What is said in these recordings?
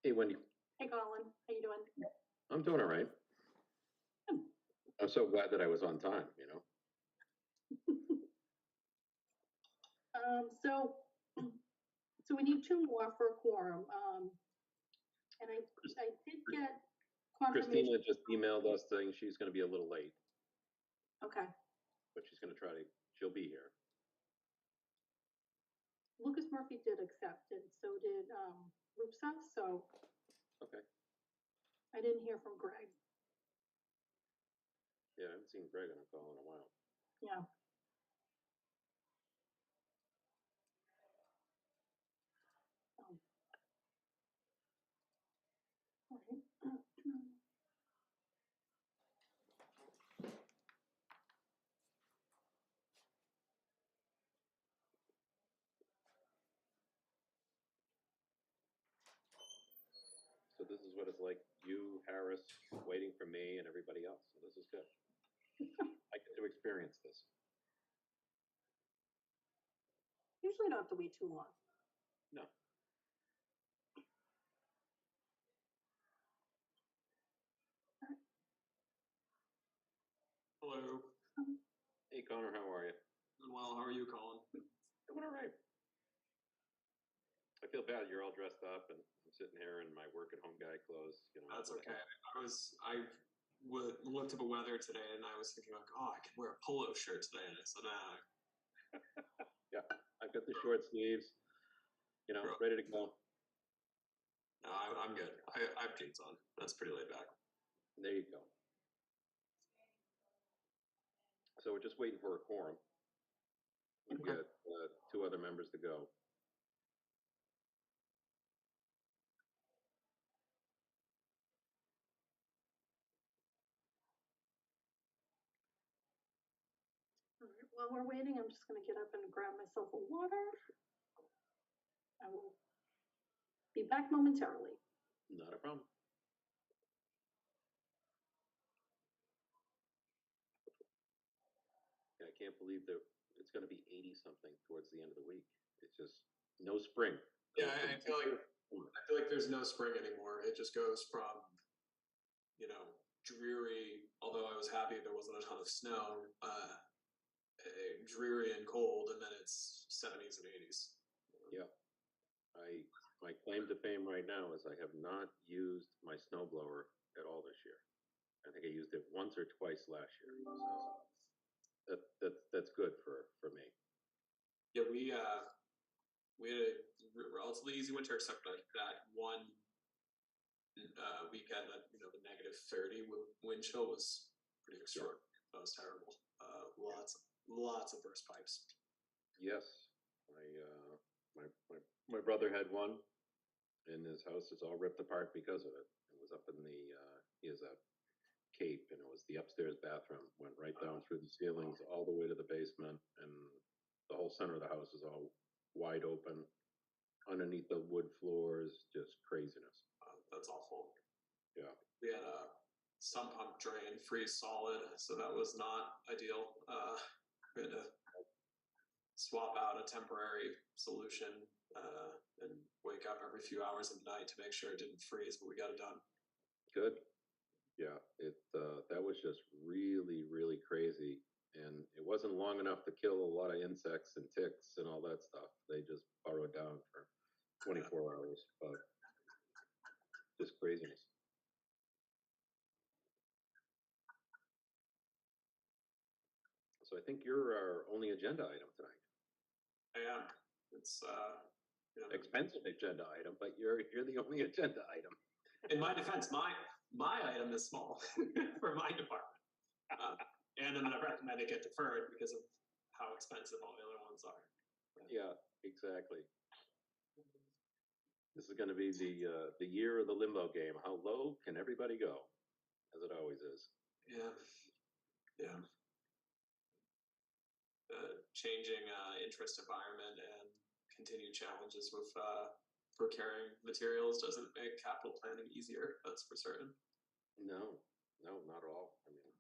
Hey, Wendy. Hey, Colin, how you doing? I'm doing all right. Good. I'm so glad that I was on time, you know? So we need two more for a quorum. And I did get confirmation. Christina just emailed us saying she's going to be a little late, Okay. but she's going to she'll be here. Lucas Murphy did accept, and so did Rupsa, so Okay. I didn't hear from Greg. Yeah, I haven't seen Greg on a call in a while. Yeah. All right. So this is what it's like, you, Harris, waiting for me and everybody else. So this is good. I get to experience this. Usually don't have to wait too long. No. Hello. Hey, Connor, how are you? Doing well. How are you, Colin? Doing all right. I feel bad. You're all dressed up, and I'm sitting here in my work at home guy clothes. You know. That's okay. I looked up the weather today, and I was thinking like, oh, I could wear a polo shirt today, and I said, nah. Yeah, I've got the short sleeves. You know, ready to go. No, I'm good. I have jeans on. That's pretty laid back. There you go. So we're just waiting for a quorum. We've got two other members to go. All right. While we're waiting, I'm just going to get up and grab myself a water. I will be back momentarily. Not a problem. I can't believe that it's going to be 80 something towards the end of the week. It's just no spring. Yeah, I feel like there's no spring anymore. It just goes from, dreary. Although I was happy there wasn't a ton of snow, dreary and cold, and then it's 70s and 80s. Yeah, my claim to fame right now is I have not used my snowblower at all this year. I think I used it once or twice last year. So that's good for me. Yeah, we had a relatively easy winter, except that one weekend that the -30 wind chill was pretty extraordinary. That was terrible. Lots of burst pipes. Yes, my brother had one in his house. It's all ripped apart because of it. It was up in he has a cape, and it was the upstairs bathroom, went right down through the ceilings all the way to the basement, and the whole center of the house is all wide open underneath the wood floors, just craziness. That's awful. Yeah. We had a sump pump drain freeze solid, so that was not ideal. We had to swap out a temporary solution and wake up every few hours of the night to make sure it didn't freeze, but we got it done. Good. Yeah, that was just really, really crazy, and it wasn't long enough to kill a lot of insects and ticks and all that stuff. They just burrowed down for 24 hours, but just craziness. So I think you're our only agenda item tonight. I am. It's expensive agenda item, but you're the only agenda item. In my defense, my item is small for my department, and I'm going to recommend it get deferred because of how expensive all the other ones are. Yeah, exactly. This is going to be the year of the limbo game. How low can everybody go, as it always is? Yeah. Changing interest environment and continued challenges with procuring materials doesn't make capital planning easier. That's for certain. No, not at all. I mean,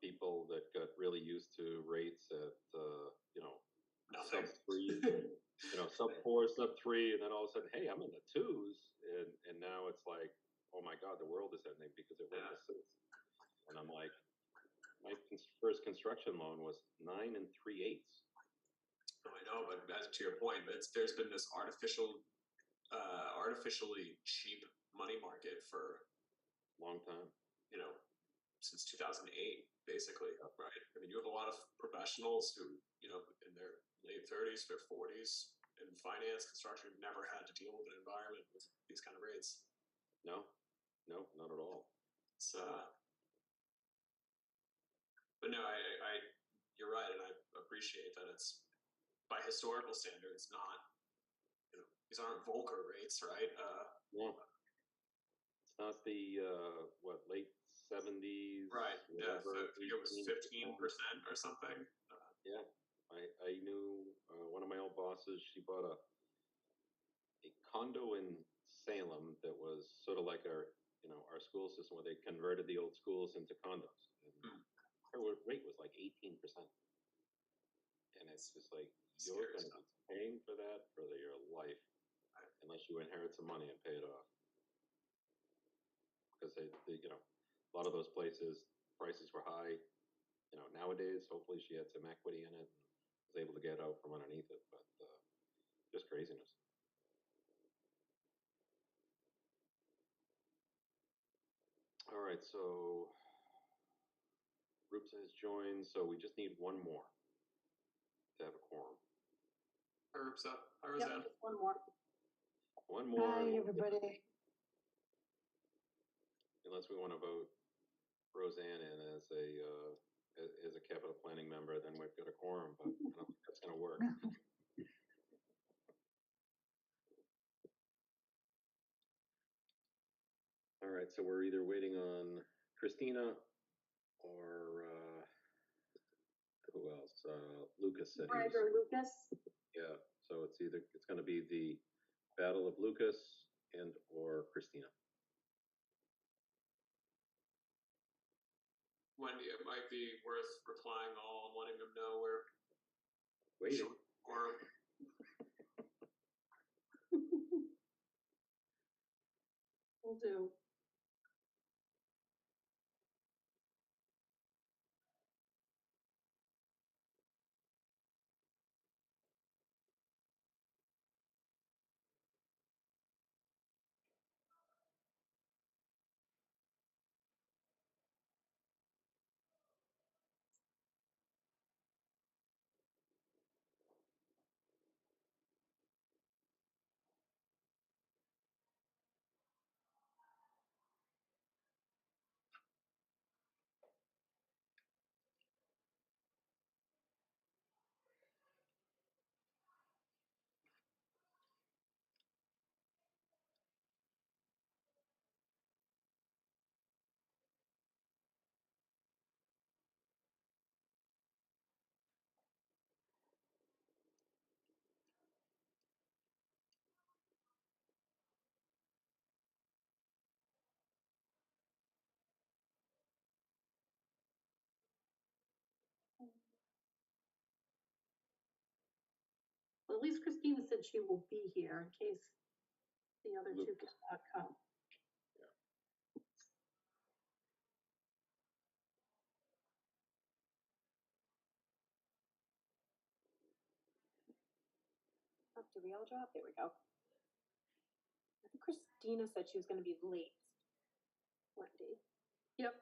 people that got really used to rates at, sub 3, sub 4, sub 3, and then all of a sudden, hey, I'm in the 2s, and now it's like, oh my God, the world is ending because it went to 6. And I'm like, my first construction loan was 9 3/8. Oh, I know, but as to your point, there's been this artificially cheap money market for Long time. Since 2008, basically, right? I mean, you have a lot of professionals who, in their late 30s, their 40s, in finance, construction, never had to deal with an environment with these kind of rates. No, not at all. It's, but no, you're right, and I appreciate that it's by historical standards, not, these aren't Volcker rates, right? Yeah. It's not the late 70s. Right. Yeah. I think it was 15% 18%. or something. Yeah. I knew one of my old bosses. She bought a condo in Salem that was sort of like our school system, where they converted the old schools into condos. And her rate was like 18%. And it's just like, you're going to be paying for that for your life, unless you inherit some money and pay it off. Because they a lot of those places, prices were high. Nowadays, hopefully she had some equity in it and was able to get out from underneath it. But just craziness. All right, so Roops has joined, so we just need one more to have a quorum. Herb's up. Yep, just one more. One more. Hi, everybody. Unless we want to vote Roseanne in as a capital planning member, then we've got a quorum, but I don't think that's going to work. All right, so we're either waiting on Christina or who else? Lucas said Greg or Lucas. Yeah, so it's going to be the battle of Lucas and or Christina. Wendy, it might be worth replying all and letting them know we're Waiting. Or Will do. Well, at least Christina said she will be here in case the other two cannot come. Oh, did we all drop? There we go. I think Christina said she was going to be late. Wendy. Yep.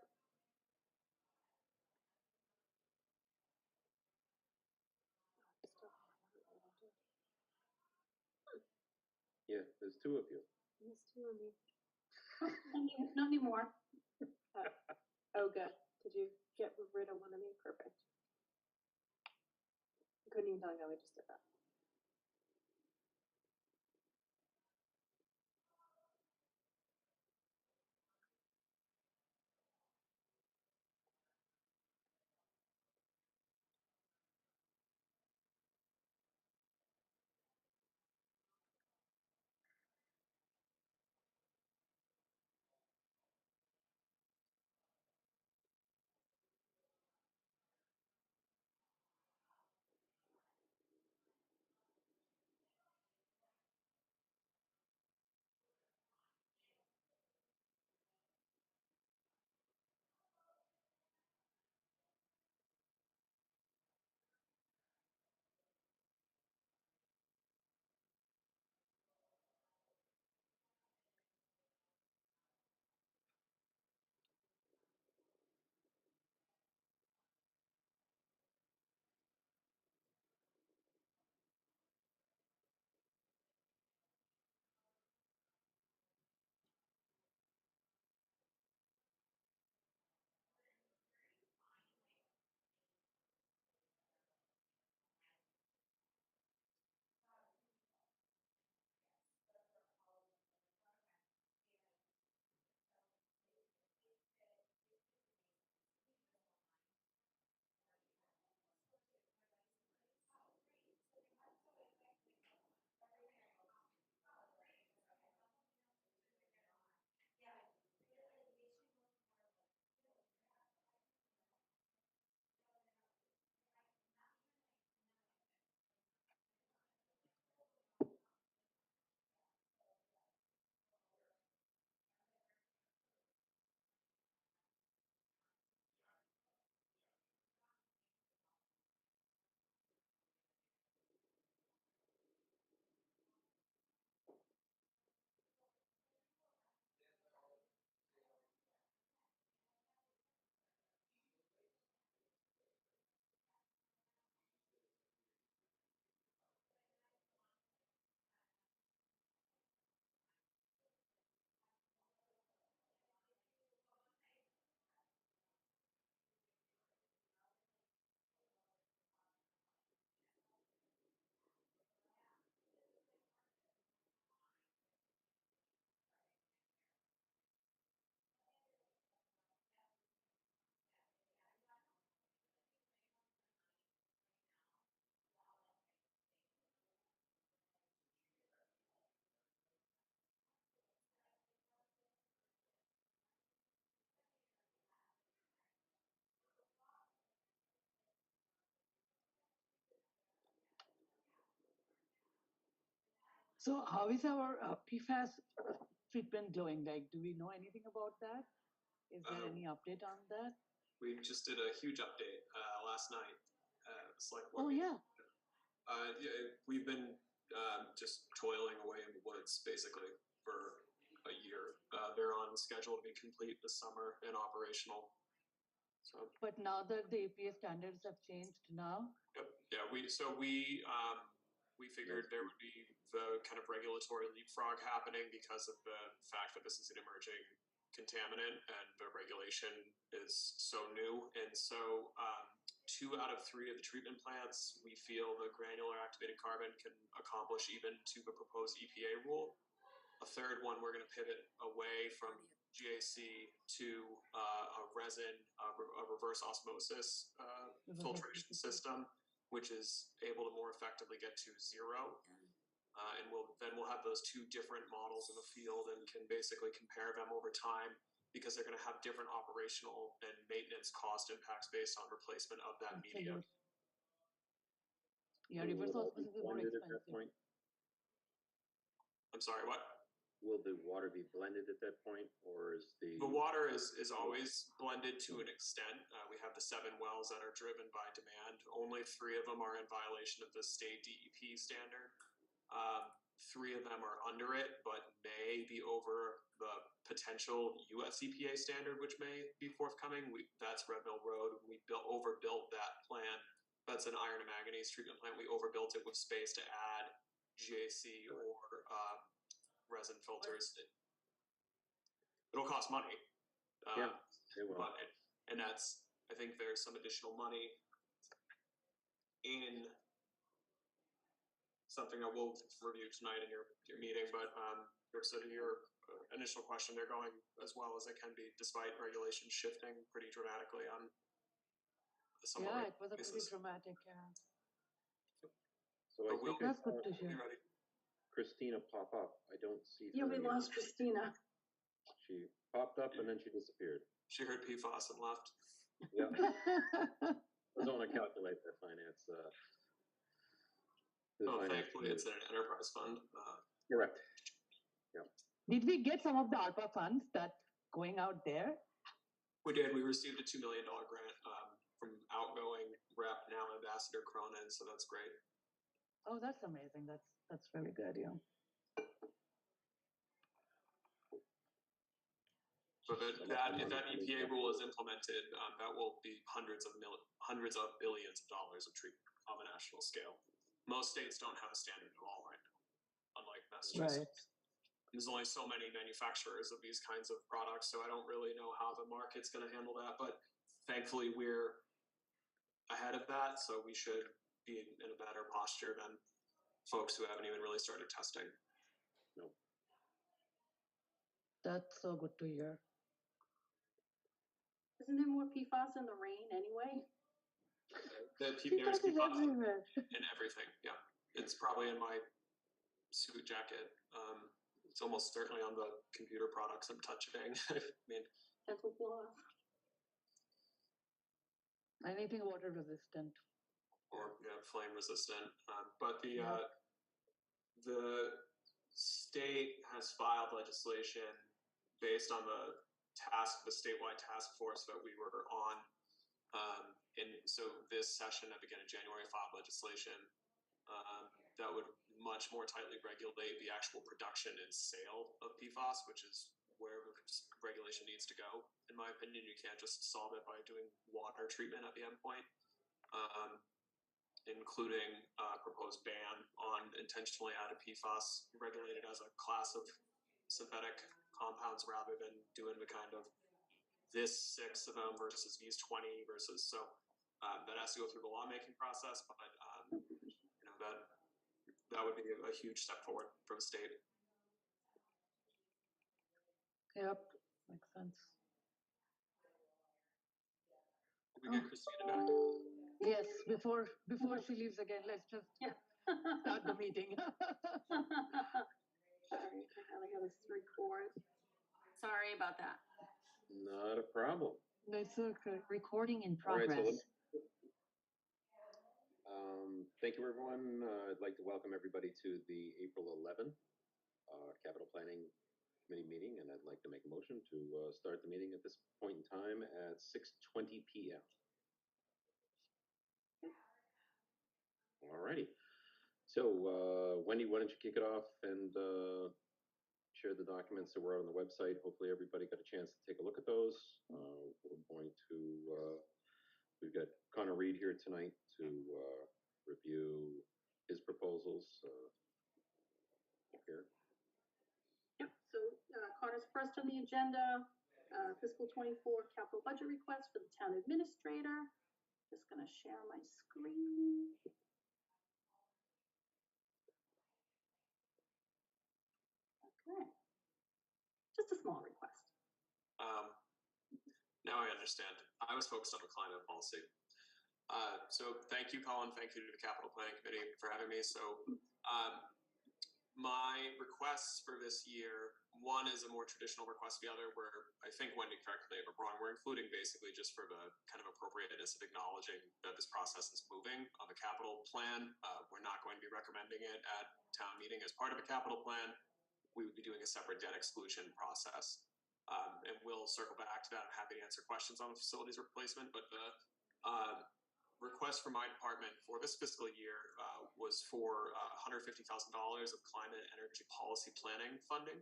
Yeah, there's two of you. There's two of me. Not anymore. Oh, good. Did you get rid of one of me? Perfect. I couldn't even tell you how I just did that. So how is our PFAS treatment going? Like, do we know anything about that? Is there any update on that? We just did a huge update last night. Select board Oh meeting. yeah. Yeah, we've been just toiling away in the woods basically for a year. They're on schedule to be complete this summer and operational. So. But now that the EPA standards have changed now. Yep. Yeah. We figured there would be the kind of regulatory leapfrog happening because of the fact that this is an emerging contaminant and the regulation is so new. And so 2 out of 3 of the treatment plants, we feel the granular activated carbon can accomplish even to the proposed EPA rule. A third one, we're going to pivot away from GAC to a resin, a reverse osmosis filtration system, which is able to more effectively get to 0. And we'll have those 2 different models in the field and can basically compare them over time because they're going to have different operational and maintenance cost impacts based on replacement of that media. Yeah, reverse osmosis is more Blended at that expensive. point? I'm sorry, what? Will the water be blended at that point, or is the water is always blended to an extent. We have the 7 wells that are driven by demand. Only 3 of them are in violation of the state DEP standard. 3 of them are under it, but may be over the potential US EPA standard, which may be forthcoming. That's Red Mill Road. We overbuilt that plant. That's an iron and manganese treatment plant. We overbuilt it with space to add GAC or resin filters. It'll cost money. Yeah, it will. And that's, I think there's some additional money in something that we'll review tonight in your meeting, but so to your initial question, they're going as well as they can be despite regulations shifting pretty dramatically on some Yeah, it was a pretty dramatic, yeah. So I think that's good to hear. Christina pop up. I don't see her. Yeah, we here. lost Christina. She popped up and then she disappeared. She heard PFAS and left. Yeah. I don't want to calculate that finance. Thankfully it's an enterprise fund. Correct. Yeah. Did we get some of the ARPA funds that going out there? We did. We received a $2 million grant from outgoing rep, now Ambassador Cronin, so that's great. Oh, that's amazing. That's very good, yeah. So if that EPA rule is implemented, that will be hundreds of billions of dollars of treatment on a national scale. Most states don't have a standard at all right now, unlike Massachusetts. Right. There's only so many manufacturers of these kinds of products, so I don't really know how the market's going to handle that. But thankfully, we're ahead of that, so we should be in a better posture than folks who haven't even really started testing. No. That's so good to hear. Isn't there more PFAS in the rain anyway? There's PFAS is PFAS everywhere. in everything. Yeah, it's probably in my suit jacket. It's almost certainly on the computer products I'm touching. I mean, Dental floss. Anything water resistant. Or flame resistant. But the state has filed legislation based on the statewide task force that we were on. And so this session at the beginning of January filed legislation that would much more tightly regulate the actual production and sale of PFAS, which is where the regulation needs to go. In my opinion, you can't just solve it by doing water treatment at the endpoint, including a proposed ban on intentionally added PFAS regulated as a class of synthetic compounds rather than doing the kind of this 6 of them versus these 20 versus so that has to go through the lawmaking process, but that would be a huge step forward for the state. Yep, makes sense. Did we get Christina back? Yes, before she leaves again, let's just start the meeting. Sorry, I gotta record. Sorry about that. Not a problem. It's okay. Recording in All right, progress. so Thank you, everyone. I'd like to welcome everybody to the April 11th Capital Planning Committee meeting, and I'd like to make a motion to start the meeting at this point in time at 6:20 p.m. All righty. So, Wendy, why don't you kick it off and share the documents that were out on the website. Hopefully everybody got a chance to take a look at those. We're going to, we've got Connor Reed here tonight to review his proposals here. Yep, so Connor's first on the agenda, fiscal 24 capital budget request for the town administrator. Just gonna share my screen. Okay. Just a small request. Now I understand. I was focused on the climate policy. So thank you, Colin. Thank you to the Capital Planning Committee for having me. So my requests for this year, one is a more traditional request, the other where I think Wendy correctly if I'm wrong, we're including basically just for the kind of appropriateness of acknowledging that this process is moving on the capital plan. We're not going to be recommending it at town meeting as part of a capital plan. We would be doing a separate debt exclusion process. And we'll circle back to that. I'm happy to answer questions on the facilities replacement, but the request from my department for this fiscal year was for $150,000 of climate energy policy planning funding.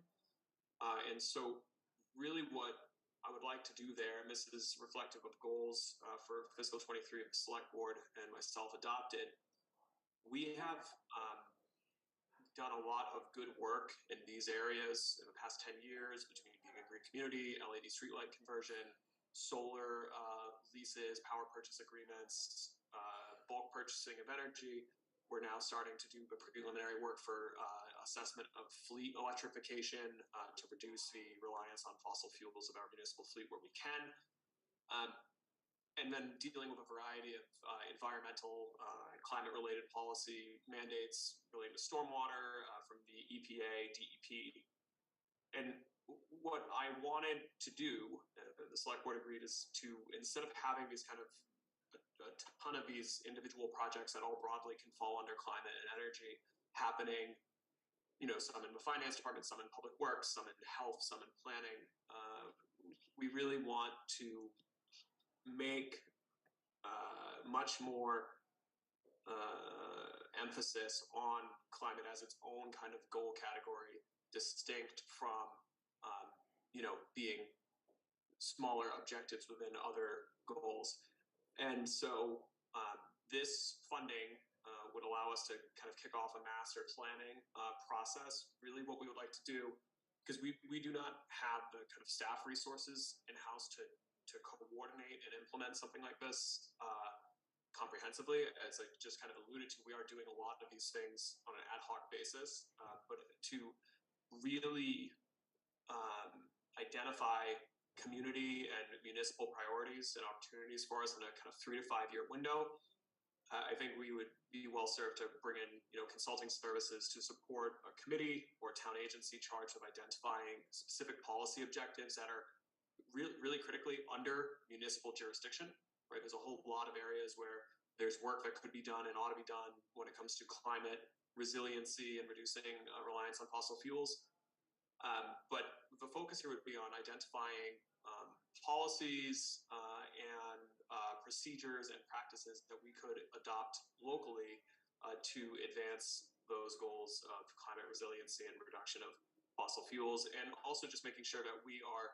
And so really what I would like to do there, and this is reflective of goals for fiscal 23 of the select board and myself adopted, we have done a lot of good work in these areas in the past 10 years between being a green community, LED streetlight conversion, solar leases, power purchase agreements, bulk purchasing of energy. We're now starting to do the preliminary work for assessment of fleet electrification to reduce the reliance on fossil fuels of our municipal fleet where we can. And then dealing with a variety of environmental and climate-related policy mandates related to stormwater from the EPA, DEP. And what I wanted to do, the select board agreed, is to, instead of having these kind of a ton of these individual projects that all broadly can fall under climate and energy happening, you know, some in the finance department, some in public works, some in health, some in planning. We really want to make much more emphasis on climate as its own kind of goal category, distinct from, you know, being smaller objectives within other goals. And so this funding would allow us to kind of kick off a master planning process. Really what we would like to do, because we do not have the kind of staff resources in-house to coordinate and implement something like this comprehensively. As I just kind of alluded to, we are doing a lot of these things on an ad hoc basis, but to really identify community and municipal priorities and opportunities for us in a kind of 3 to 5 year window. I think we would be well served to bring in, you know, consulting services to support a committee or town agency charged with identifying specific policy objectives that are really critically under municipal jurisdiction, right? There's a whole lot of areas where there's work that could be done and ought to be done when it comes to climate resiliency and reducing reliance on fossil fuels. But the focus here would be on identifying policies and procedures and practices that we could adopt locally to advance those goals of climate resiliency and reduction of fossil fuels, and also just making sure that we are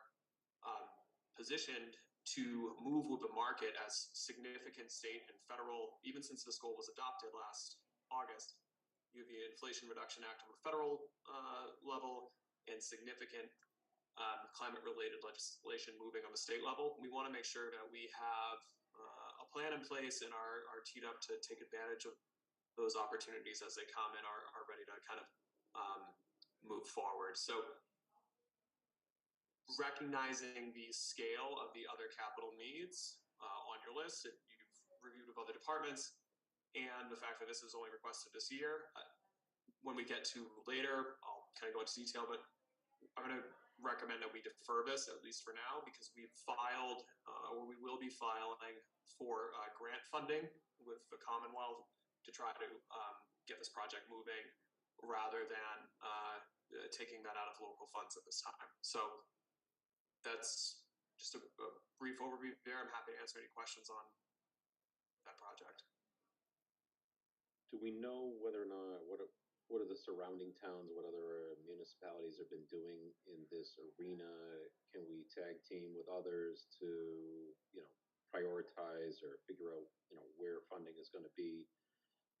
positioned to move with the market as significant state and federal, even since this goal was adopted last August. You have the Inflation Reduction Act on the federal level and significant climate-related legislation moving on the state level. We want to make sure that we have a plan in place and are teed up to take advantage of those opportunities as they come and are ready to kind of move forward. So recognizing the scale of the other capital needs on your list that you've reviewed with other departments, and the fact that this is only requested this year. When we get to later, I'll kind of go into detail, but I'm going to recommend that we defer this, at least for now, because we've filed, or we will be filing for grant funding with the Commonwealth to try to get this project moving rather than taking that out of local funds at this time. So that's just a brief overview there. I'm happy to answer any questions on that project. Do we know whether or not, what are the surrounding towns, what other municipalities have been doing in this arena? Can we tag team with others to, prioritize or figure out, where funding is going to be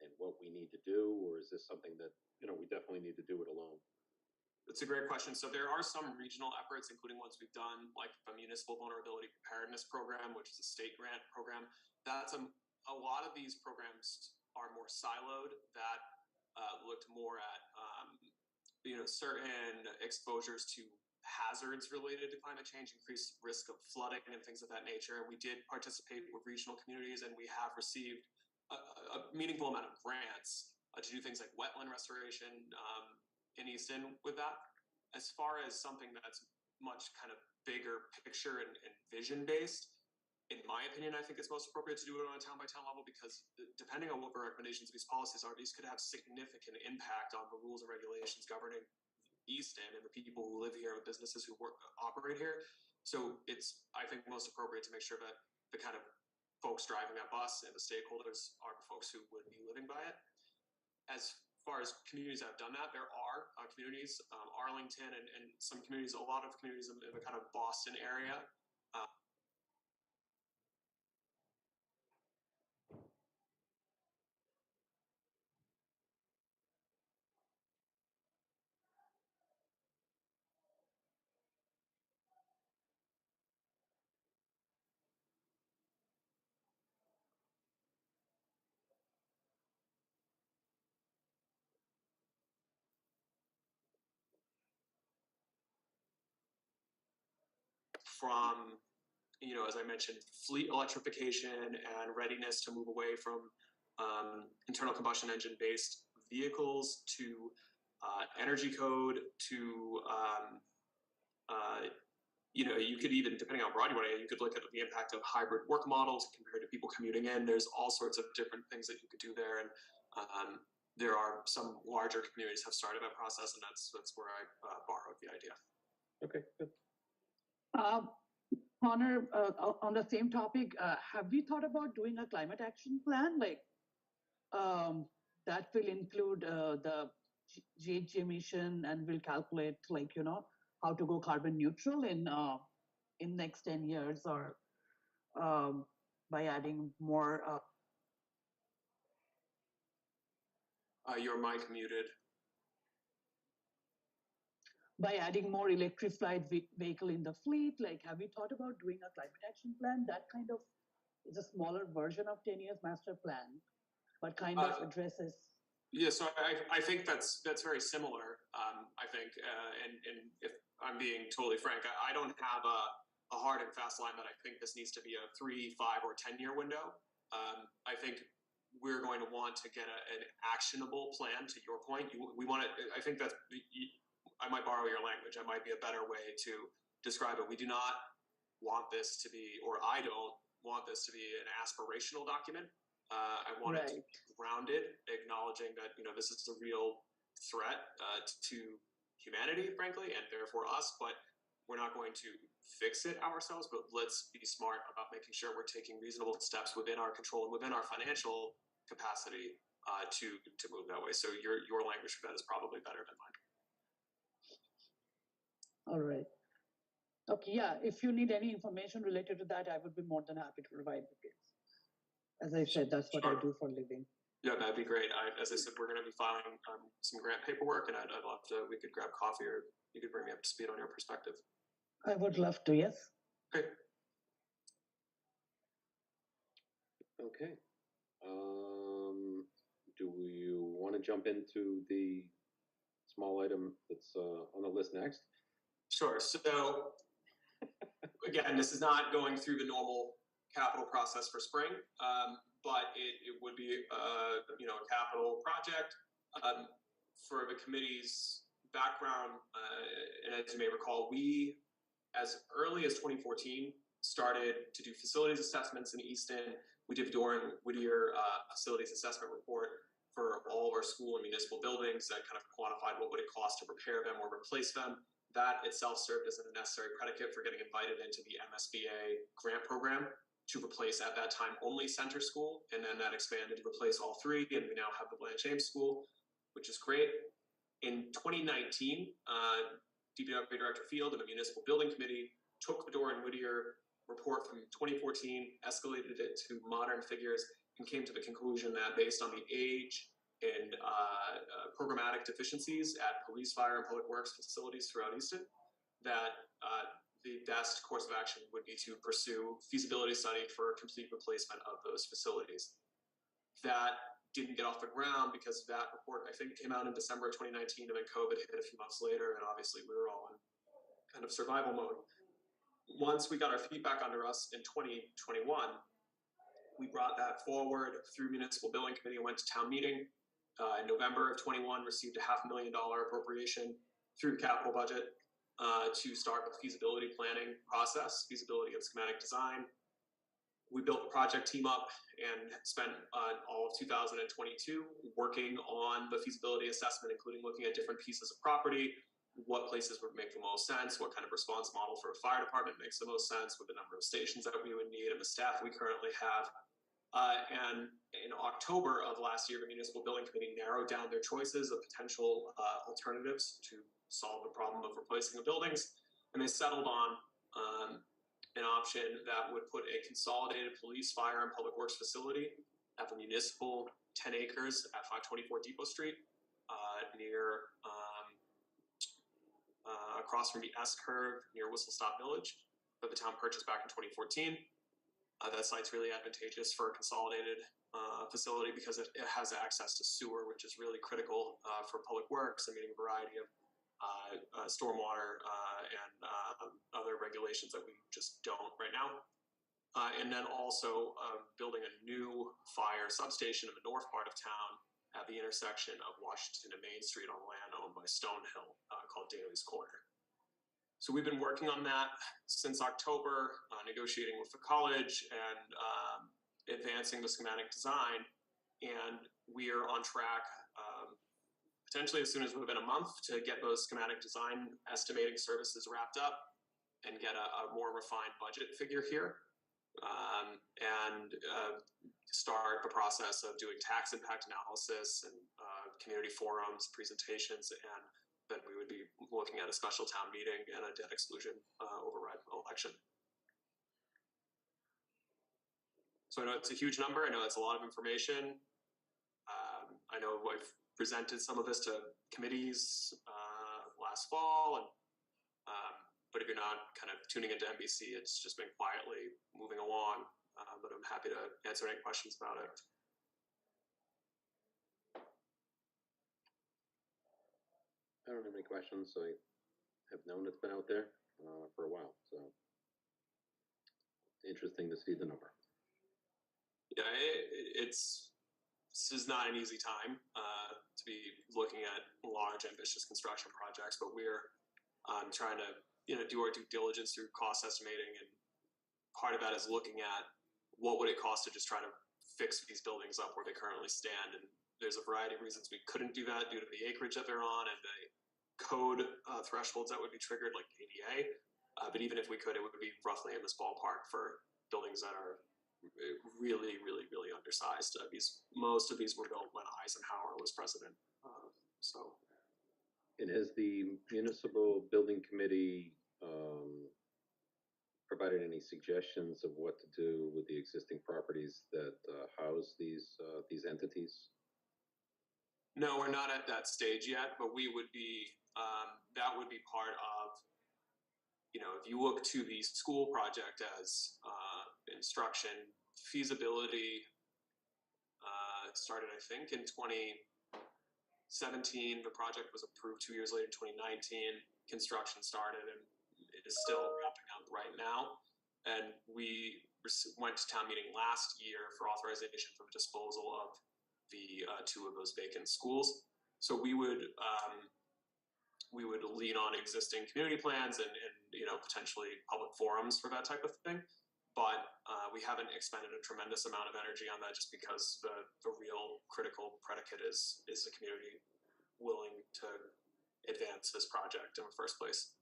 and what we need to do? Or is this something that, we definitely need to do it alone? That's a great question. So there are some regional efforts, including ones we've done, like the Municipal Vulnerability Preparedness Program, which is a state grant program. That's a lot of these programs are more siloed. That looked more at certain exposures to hazards related to climate change, increased risk of flooding and things of that nature. And we did participate with regional communities, and we have received a meaningful amount of grants to do things like wetland restoration in Easton with that. As far as something that's much kind of bigger picture and vision based, in my opinion, I think it's most appropriate to do it on a town by town level, because depending on what the recommendations of these policies are, these could have significant impact on the rules and regulations governing Easton and the people who live here and businesses who operate here. So it's, I think, most appropriate to make sure that the kind of folks driving that bus and the stakeholders are the folks who would be living by it. As far as communities that have done that, there are communities, Arlington and some communities, a lot of communities in the kind of Boston area. From, as I mentioned, fleet electrification and readiness to move away from internal combustion engine based vehicles to energy code to, you could even, depending on how broad you want to, you could look at the impact of hybrid work models compared to people commuting in. There's all sorts of different things that you could do there. And there are some larger communities have started that process, and that's where I borrowed the idea. Okay, good. Connor, on the same topic, have we thought about doing a climate action plan? Like, that will include the GHG emission, and will calculate, like, how to go carbon neutral in next 10 years, or by adding more. Your mic muted. By adding more electrified vehicle in the fleet, like, have we thought about doing a climate action plan? That kind of is a smaller version of 10 years master plan, but kind of addresses. Yeah, so I think that's very similar. I think, and if I'm being totally frank, I don't have a hard and fast line that I think this needs to be a 3, 5, or 10-year window. I think we're going to want to get an actionable plan. To your point, we want to. I think that's. I might borrow your language. That might be a better way to describe it. We do not want this to be, or I don't want this to be, an aspirational document. I want it to be grounded, acknowledging that this is a real threat to humanity, frankly, and therefore us. But we're not going to fix it ourselves. But let's be smart about making sure we're taking reasonable steps within our control and within our financial capacity to move that way. So your language for that is probably better than mine. All right. Okay, yeah, if you need any information related to that, I would be more than happy to provide details. As I said, that's what I do for a living. Yeah, that'd be great. As I said, we're going to be filing some grant paperwork, and I'd love to, we could grab coffee, or you could bring me up to speed on your perspective. I would love to, yes. Okay. Okay. Do you want to jump into the small item that's on the list next? Sure. So again, this is not going through the normal capital process for spring, but it would be a capital project. For the committee's background, and as you may recall, we, as early as 2014, started to do facilities assessments in Easton We did Doran Whittier facilities assessment report for all of our school and municipal buildings that kind of quantified what would it cost to repair them or replace them. That itself served as a necessary predicate for getting invited into the MSBA grant program to replace at that time only Center School, and then that expanded to replace all three, and we now have the Blanche James School, which is great. In 2019, DPW Director Field and the Municipal Building Committee took the Doran Whittier report from 2014, escalated it to modern figures, and came to the conclusion that based on the age and programmatic deficiencies at police, fire, and public works facilities throughout Easton, that the best course of action would be to pursue feasibility study for complete replacement of those facilities. That didn't get off the ground because that report, I think, came out in December of 2019, and then COVID hit a few months later, and obviously we were all in kind of survival mode. Once we got our feet back under us in 2021, we brought that forward through Municipal Building Committee and went to town meeting. In November of 21, received a $500,000 appropriation through the capital budget to start the feasibility planning process, feasibility of schematic design. We built the project team up and spent all of 2022 working on the feasibility assessment, including looking at different pieces of property, what places would make the most sense, what kind of response model for a fire department makes the most sense with the number of stations that we would need and the staff we currently have. And in October of last year, the Municipal Building Committee narrowed down their choices of potential alternatives to solve the problem of replacing the buildings. And they settled on an option that would put a consolidated police, fire, and public works facility at the municipal 10 acres at 524 Depot Street near across from the S-curve near Whistle Stop Village that the town purchased back in 2014. That site's really advantageous for a consolidated facility because it has access to sewer, which is really critical for public works and meeting a variety of stormwater and other regulations that we just don't right now. And then also building a new fire substation in the north part of town at the intersection of Washington and Main Street on land owned by Stonehill called Daly's Corner. So we've been working on that since October, negotiating with the college and advancing the schematic design. And we are on track, potentially as soon as within a month, to get those schematic design estimating services wrapped up and get a more refined budget figure here. And start the process of doing tax impact analysis and community forums, presentations, and then we would be looking at a special town meeting and a debt exclusion override election. So I know it's a huge number. I know it's a lot of information. I know I've presented some of this to committees last fall, and but if you're not kind of tuning into NBC, it's just been quietly moving along. But I'm happy to answer any questions about it. I don't have any questions. I have known it's been out there for a while, so interesting to see the number. Yeah, this is not an easy time to be looking at large, ambitious construction projects, but we're trying to do our due diligence through cost estimating, and part of that is looking at what would it cost to just try to fix these buildings up where they currently stand. And there's a variety of reasons we couldn't do that due to the acreage that they're on and the code thresholds that would be triggered, like ADA. But even if we could, it would be roughly in this ballpark for buildings that are really, really, really undersized. Most of these were built when Eisenhower was president. And has the Municipal Building Committee provided any suggestions of what to do with the existing properties that house these entities? No, we're not at that stage yet, but we would be, that would be part of, if you look to the school project as instruction, feasibility started, I think, in 2017. The project was approved 2 years later, 2019. Construction started and it is still wrapping up right now. And we went to town meeting last year for authorization for the disposal of the two of those vacant schools. So we would lean on existing community plans and potentially public forums for that type of thing. but we haven't expended a tremendous amount of energy on that just because the real critical predicate is the community willing to advance this project in the first place.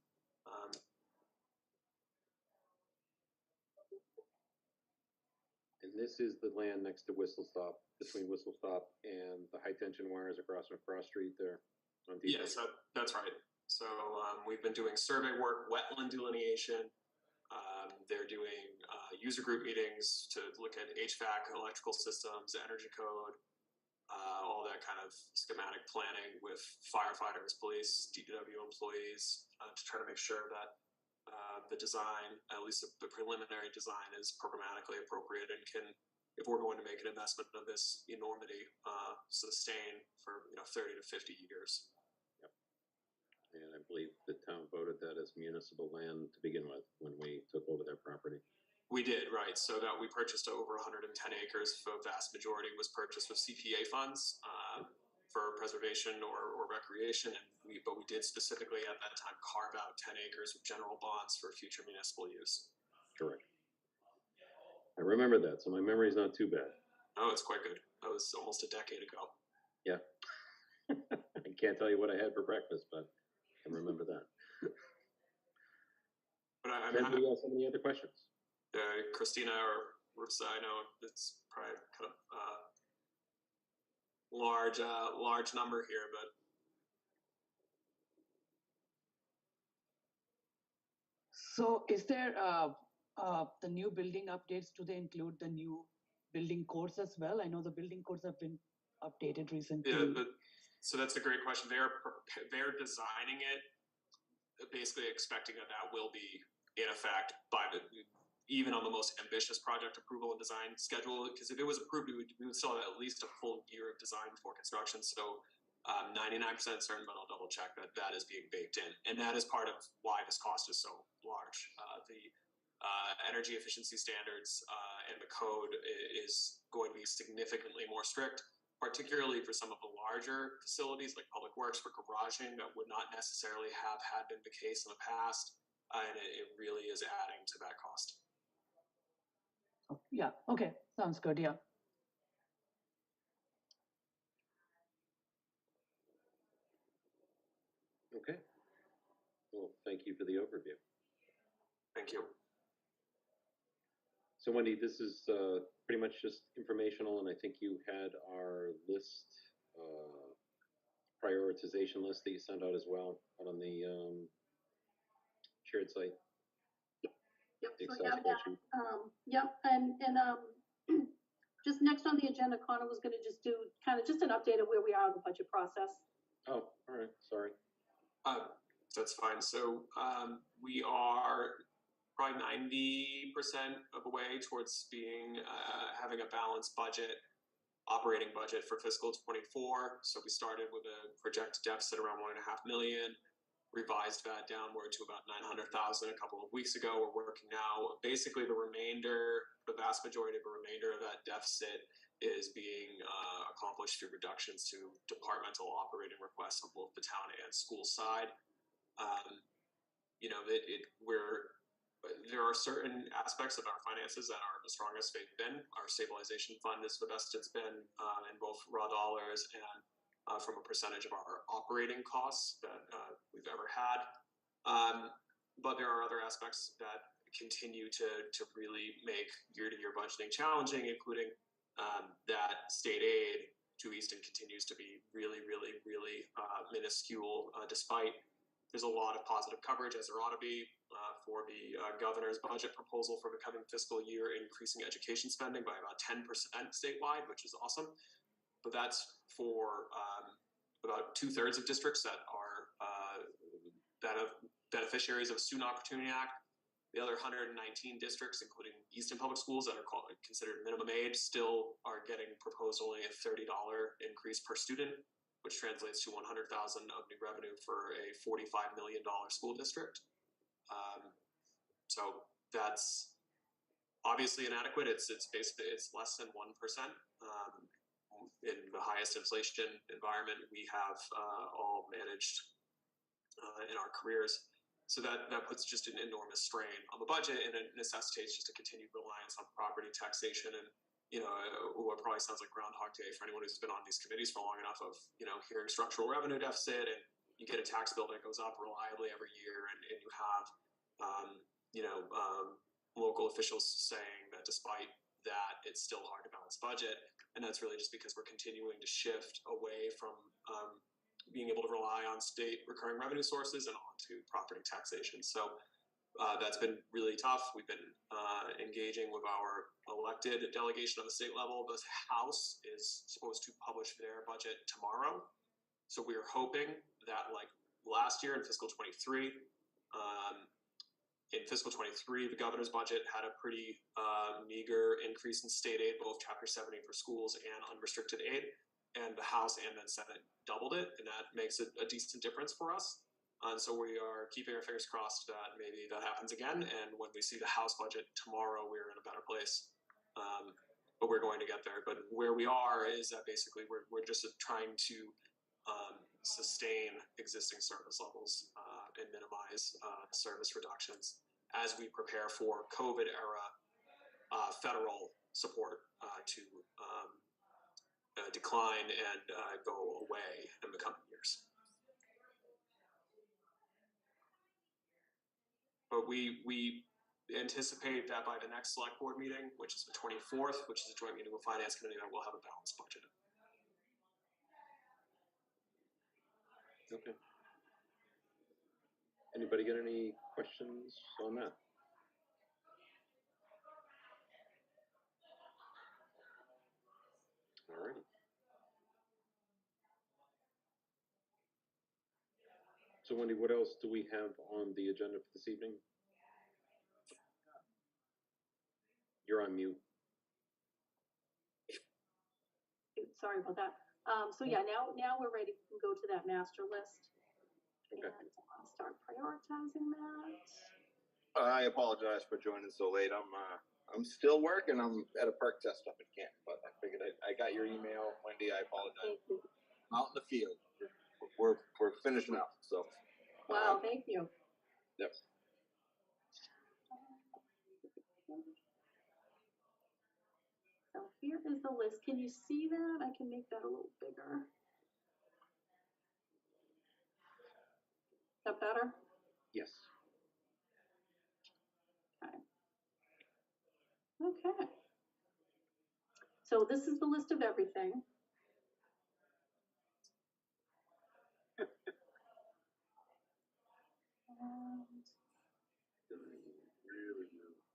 And this is the land next to Whistle Stop, between Whistle Stop and the high tension wires across from Cross Street there. On Depot. Yes, that's right. So we've been doing survey work, wetland delineation. They're doing user group meetings to look at HVAC, electrical systems, energy code, all that kind of schematic planning with firefighters, police, DPW employees to try to make sure that the design, at least the preliminary design, is programmatically appropriate and can, if we're going to make an investment of this enormity, sustain for 30 to 50 years. Yep. And I believe the town voted that as municipal land to begin with when we took over their property. We did, right. So that we purchased over 110 acres. The vast majority was purchased with CPA funds for preservation or recreation. But we did specifically at that time carve out 10 acres with general bonds for future municipal use. Correct. I remember that, so my memory's not too bad. Oh, it's quite good. That was almost a decade ago. Yeah. I can't tell you what I had for breakfast, but I remember that. But Do you guys have any other questions? Christina or Rusa, I know it's probably kind of large number here, but So is there the new building updates? Do they include the new building codes as well? I know the building codes have been updated recently. yeah. So that's a great question. They're designing it, basically expecting that will be in effect by even on the most ambitious project approval and design schedule. Because if it was approved, we would still have at least a full year of design before construction. So 99% certain, but I'll double check that is being baked in, and that is part of why this cost is so large. The energy efficiency standards and the code is going to be significantly more strict, particularly for some of the larger facilities like public works for garaging that would not necessarily have had been the case in the past, and it really is adding to that cost. Yeah, okay, sounds good, yeah. Okay. Well, thank you for the overview. Thank you. So Wendy, this is pretty much just informational, and I think you had our list, prioritization list that you sent out as well out on the shared site. Yep, The so Excel we have that. spreadsheet. Yep, and just next on the agenda, Connor was gonna just do kind of just an update of where we are in the budget process. Oh, all right, sorry. That's fine. So we are probably 90% of the way towards being having a balanced budget, operating budget for fiscal 24. So we started with a projected deficit around 1.5 million, revised that downward to about 900,000 a couple of weeks ago. We're working now. Basically, the vast majority of the remainder of that deficit is being accomplished through reductions to departmental operating requests on both the town and school side. There are certain aspects of our finances that are the strongest they've been. Our stabilization fund is the best it's been in both raw dollars and from a percentage of our operating costs that we've ever had. But there are other aspects that continue to really make year-to-year budgeting challenging, including that state aid to Easton continues to be really, really, really minuscule, despite there's a lot of positive coverage, as there ought to be, for the governor's budget proposal for the coming fiscal year, increasing education spending by about 10% statewide, which is awesome. But that's for about 2/3 of districts that are beneficiaries of Student Opportunity Act. The other 119 districts, including Easton Public Schools that are considered minimum age, still are getting proposed only a $30 increase per student, which translates to $100,000 of new revenue for a $45 million school district. So that's obviously inadequate. It's basically less than 1%. In the highest inflation environment we have all managed in our careers. So that puts just an enormous strain on the budget, and it necessitates just a continued reliance on property taxation. And what probably sounds like Groundhog Day for anyone who's been on these committees for long enough, of hearing structural revenue deficit, and you get a tax bill that goes up reliably every year, and you have local officials saying that despite that, it's still hard to balance budget. And that's really just because we're continuing to shift away from being able to rely on state recurring revenue sources and onto property taxation. So that's been really tough. We've been engaging with our elected delegation on the state level. The House is supposed to publish their budget tomorrow. So we are hoping that, like last year in fiscal 23, the governor's budget had a pretty meager increase in state aid, both Chapter 70 for schools and unrestricted aid. And the House and then Senate doubled it, and that makes it a decent difference for us. And so we are keeping our fingers crossed that maybe that happens again. And when we see the House budget tomorrow, we're in a better place. But we're going to get there. But where we are is that basically we're just trying to sustain existing service levels and minimize service reductions as we prepare for COVID era federal support to decline and go away in the coming years. But we anticipate that by the next select board meeting, which is the 24th, which is a joint meeting with Finance Committee, that we'll have a balanced budget. Okay. Anybody got any questions on that? All right. So Wendy, what else do we have on the agenda for this evening? You're on mute. Sorry about that. So yeah, now we're ready to go to that master list. Okay. And I'll start prioritizing that. I apologize for joining so late. I'm still working. I'm at a perk test up in camp, but I figured I got your email, Wendy. I apologize. Thank you. Out in the field, we're finishing up. So. Wow, thank you. Yep. So here is the list. Can you see that? I can make that a little bigger. Is that better? Yes. Okay. So this is the list of everything.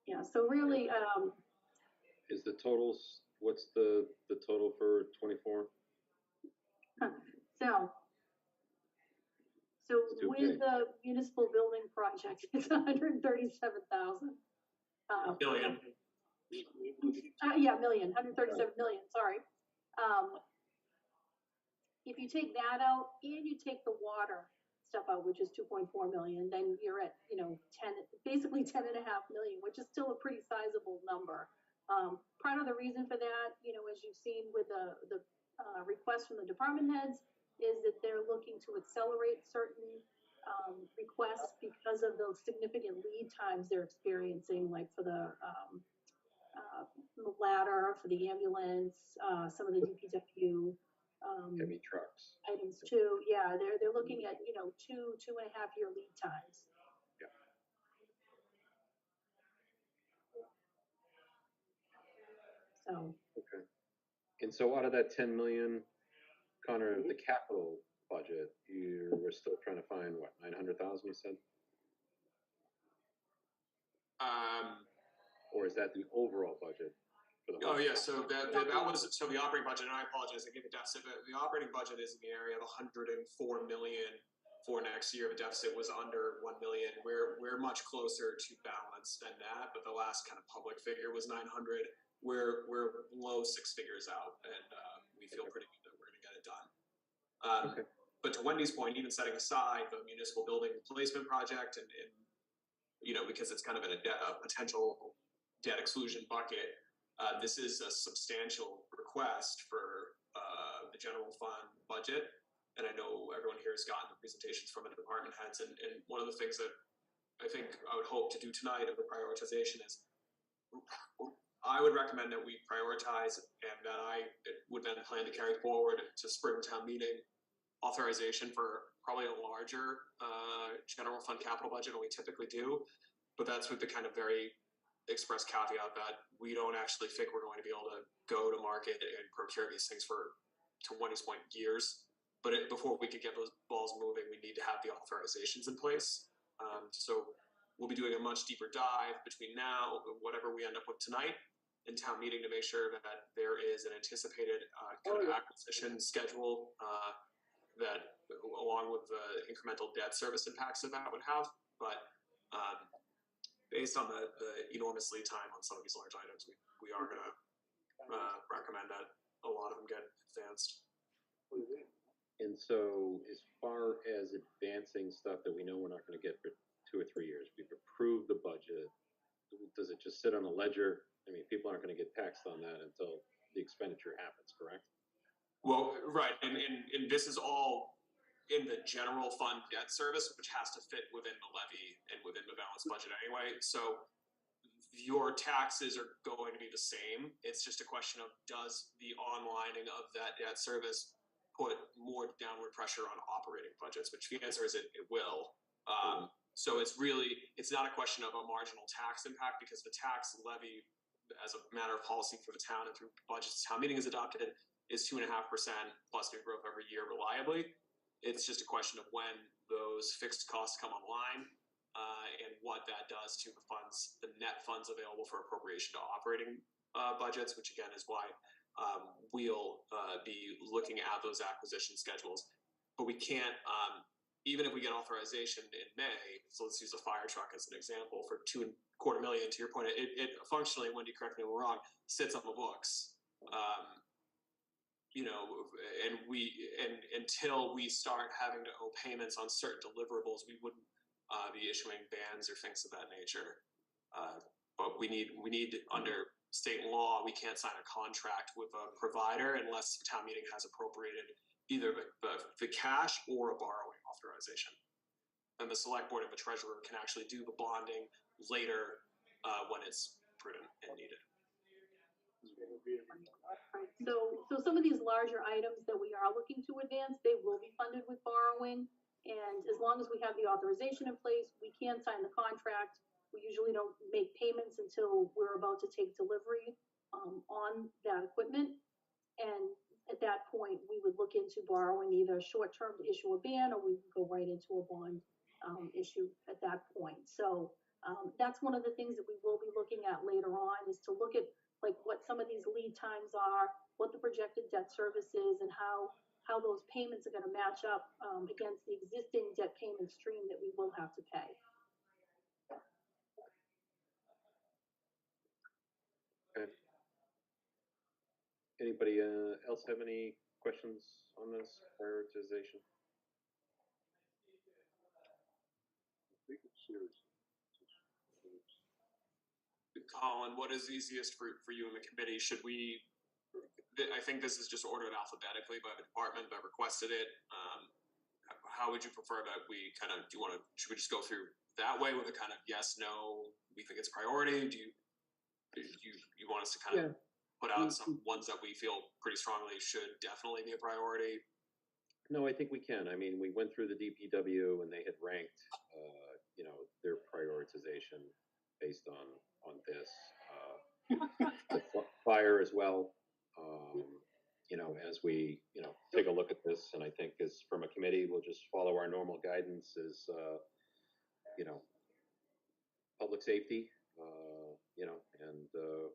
Yeah, so really, Is the totals, what's the total for 24? so with the municipal building project, it's 137,000. Billion. Yeah, 137 million, sorry. If you take that out and you take the water stuff out, which is 2.4 million, then you're at, basically 10.5 million, which is still a pretty sizable number. Part of the reason for that, as you've seen with the request from the department heads, is that they're looking to accelerate certain requests because of the significant lead times they're experiencing, like for the ladder, for the ambulance, some of the DPW Heavy trucks. items too. Yeah, they're looking at 2.5 year lead times. Yeah. So. Okay. And so out of that 10 million, Connor, the capital budget, we're still trying to find what, 900,000 you said? Or is that the overall budget? Oh yeah, so that was the operating budget, and I apologize, I gave a deficit. The operating budget is in the area of 104 million for next year. The deficit was under 1 million. We're much closer to balance than that, but the last kind of public figure was 900. We're low six figures out, and we feel pretty good that we're going to get it done. Okay. But to Wendy's point, even setting aside the municipal building replacement project, and because it's kind of in a potential debt exclusion bucket. This is a substantial request for the general fund budget, and I know everyone here has gotten the presentations from the department heads, and one of the things that I think I would hope to do tonight of the prioritization is I would recommend that we prioritize and that I would then plan to carry forward to spring town meeting authorization for probably a larger general fund capital budget than we typically do. But that's with the kind of very express caveat that we don't actually think we're going to be able to go to market and procure these things for, to Wendy's point, years. But before we could get those balls moving, we need to have the authorizations in place. So we'll be doing a much deeper dive between now, whatever we end up with tonight, in town meeting to make sure that there is an anticipated kind of acquisition schedule that, along with the incremental debt service impacts that would have. But based on the enormous lead time on some of these large items, we are going to recommend that a lot of them get advanced. And so as far as advancing stuff that we know we're not going to get for 2 or 3 years, we've approved the budget. Does it just sit on a ledger? I mean, people aren't going to get taxed on that until the expenditure happens, correct? Well, right, and this is all in the general fund debt service, which has to fit within the levy and within the balanced budget anyway. So your taxes are going to be the same. It's just a question of, does the onlining of that debt service put more downward pressure on operating budgets? Which the answer is it will. So it's not a question of a marginal tax impact, because the tax levy, as a matter of policy for the town and through budgets town meeting is adopted, is 2.5% plus new growth every year reliably. It's just a question of when those fixed costs come online and what that does to the funds, the net funds available for appropriation to operating budgets, which again is why we'll be looking at those acquisition schedules. But we can't, even if we get authorization in May, so let's use a fire truck as an example for $2.25 million, to your point, it functionally, Wendy, correct me if I'm wrong, sits on the books. And until we start having to owe payments on certain deliverables, we wouldn't be issuing bans or things of that nature. But we need under state law, we can't sign a contract with a provider unless town meeting has appropriated either the cash or a borrowing authorization. And the select board and the treasurer can actually do the bonding later when it's prudent and needed. So some of these larger items that we are looking to advance, they will be funded with borrowing. And as long as we have the authorization in place, we can sign the contract. We usually don't make payments until we're about to take delivery on that equipment. And at that point, we would look into borrowing either short-term to issue a ban, or we would go right into a bond issue at that point. So that's one of the things that we will be looking at later on, is to look at like what some of these lead times are, what the projected debt service is, and how those payments are going to match up against the existing debt payment stream that we will have to pay. Okay. Anybody else have any questions on this prioritization? Colin, what is easiest for you and the committee? Should we, I think this is just ordered alphabetically by the department that requested it. How would you prefer that we kind of, should we just go through that way with a kind of yes, no, we think it's priority? Do you want us to kind of put out some ones that we feel pretty strongly should definitely be a priority? No, I think we can. I mean, we went through the DPW and they had ranked, their prioritization based on this. Fire as well. As we, take a look at this, and I think as from a committee, we'll just follow our normal guidance is, public safety, and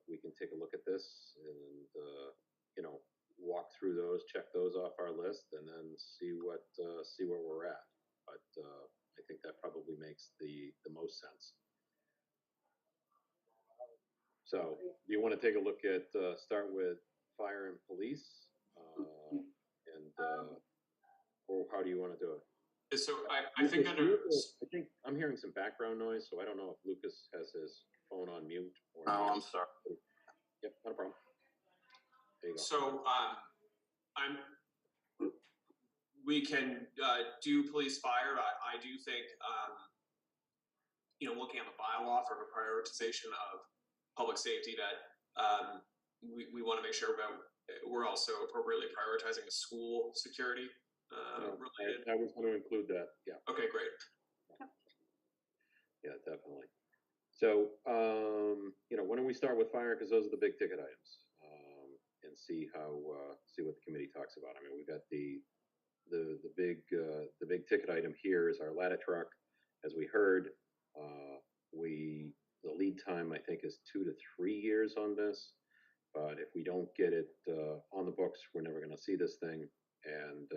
we can take a look at this and, walk through those, check those off our list, and then see where we're at. But I think that probably makes the most sense. So, do you want to take a look at start with fire and police, or how do you want to do it? So I think I think I'm hearing some background noise, so I don't know if Lucas has his phone on mute. Or I'm sorry. Yep, not a problem. There you go. So we can do police fire. I do think looking at the bylaw for the prioritization of public safety, that we want to make sure that we're also appropriately prioritizing the school security related. I was going to include that. Yeah. Okay, great. Yeah, definitely. So, why don't we start with fire, because those are the big ticket items, and see what the committee talks about. I mean, we've got the big ticket item here is our ladder truck. As we heard, the lead time I think is 2 to 3 years on this. But if we don't get it on the books, we're never going to see this thing, and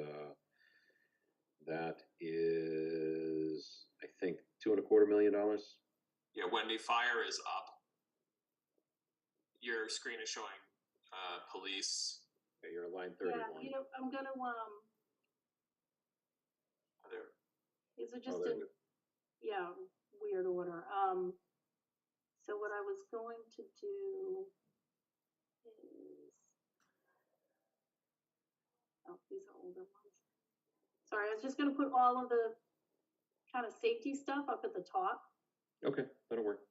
that is, I think, $2.25 million. Yeah, Wendy, fire is up. Your screen is showing police. Okay, you're at line 31. Yeah, I'm gonna, There. these are Oh, just there in, it is. yeah, weird order. So what I was going to do is, oh, these are older ones. Sorry, I was just gonna put all of the kind of safety stuff up at the top. Okay, that'll work.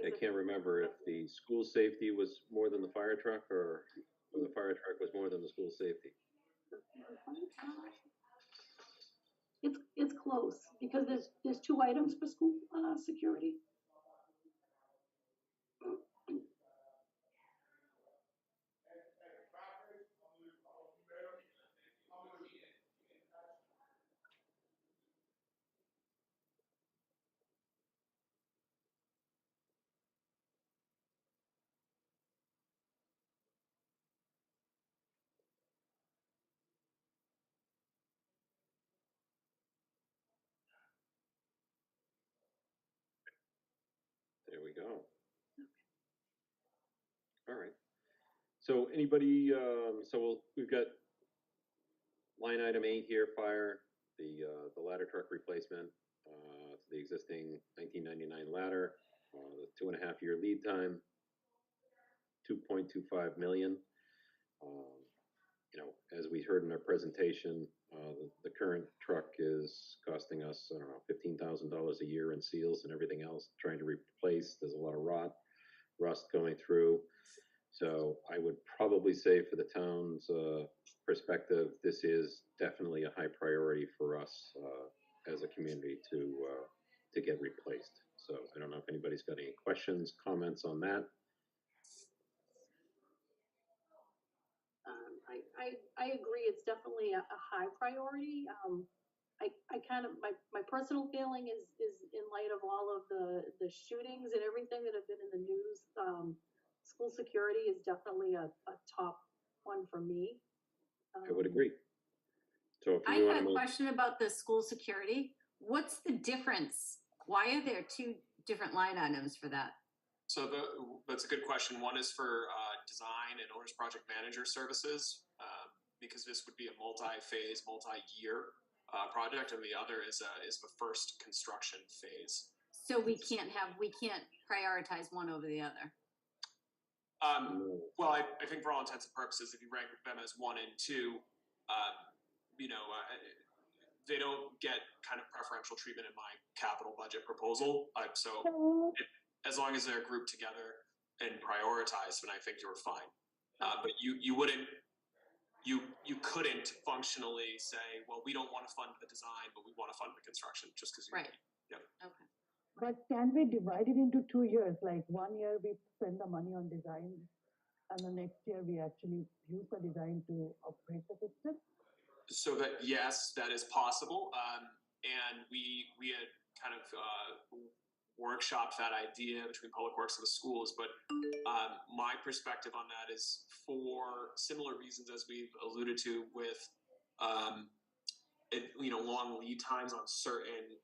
I can't remember if the school safety was more than the fire truck, or the fire truck was more than the school safety. It's close, because there's 2 items for school security. There we go. All right. So anybody, we've got line item 8 here, fire, the ladder truck replacement, the existing 1999 ladder, the 2.5-year lead time, 2.25 million. As we heard in our presentation, the current truck is costing us, I don't know, $15,000 a year in seals and everything else, trying to replace. There's a lot of rust going through. So I would probably say, for the town's perspective, this is definitely a high priority for us as a community to get replaced. So I don't know if anybody's got any questions, comments on that. I agree, it's definitely a high priority. I kind of, my personal feeling is in light of all of the shootings and everything that have been in the news, school security is definitely a top one for me. I would agree. So if I you have want a to question about the school security. What's the difference? Why are there 2 different line items for that? So that's a good question. One is for design and owner's project manager services, because this would be a multi-phase, multi-year project, and the other is the first construction phase. So we can't prioritize one over the other. Well, I think for all intents and purposes, if you rank them as 1 and 2, they don't get kind of preferential treatment in my capital budget proposal. As long as they're grouped together and prioritized, then I think you're fine. But you couldn't functionally say, well, we don't want to fund the design, but we want to fund the construction, just because you. Right. Yeah. Okay. But can we divide it into 2 years? Like 1 year we spend the money on design, and the next year we actually use the design to operate the system? So that, yes, that is possible. And we had kind of workshopped that idea between Public Works and the schools. But my perspective on that is, for similar reasons as we've alluded to with long lead times on certain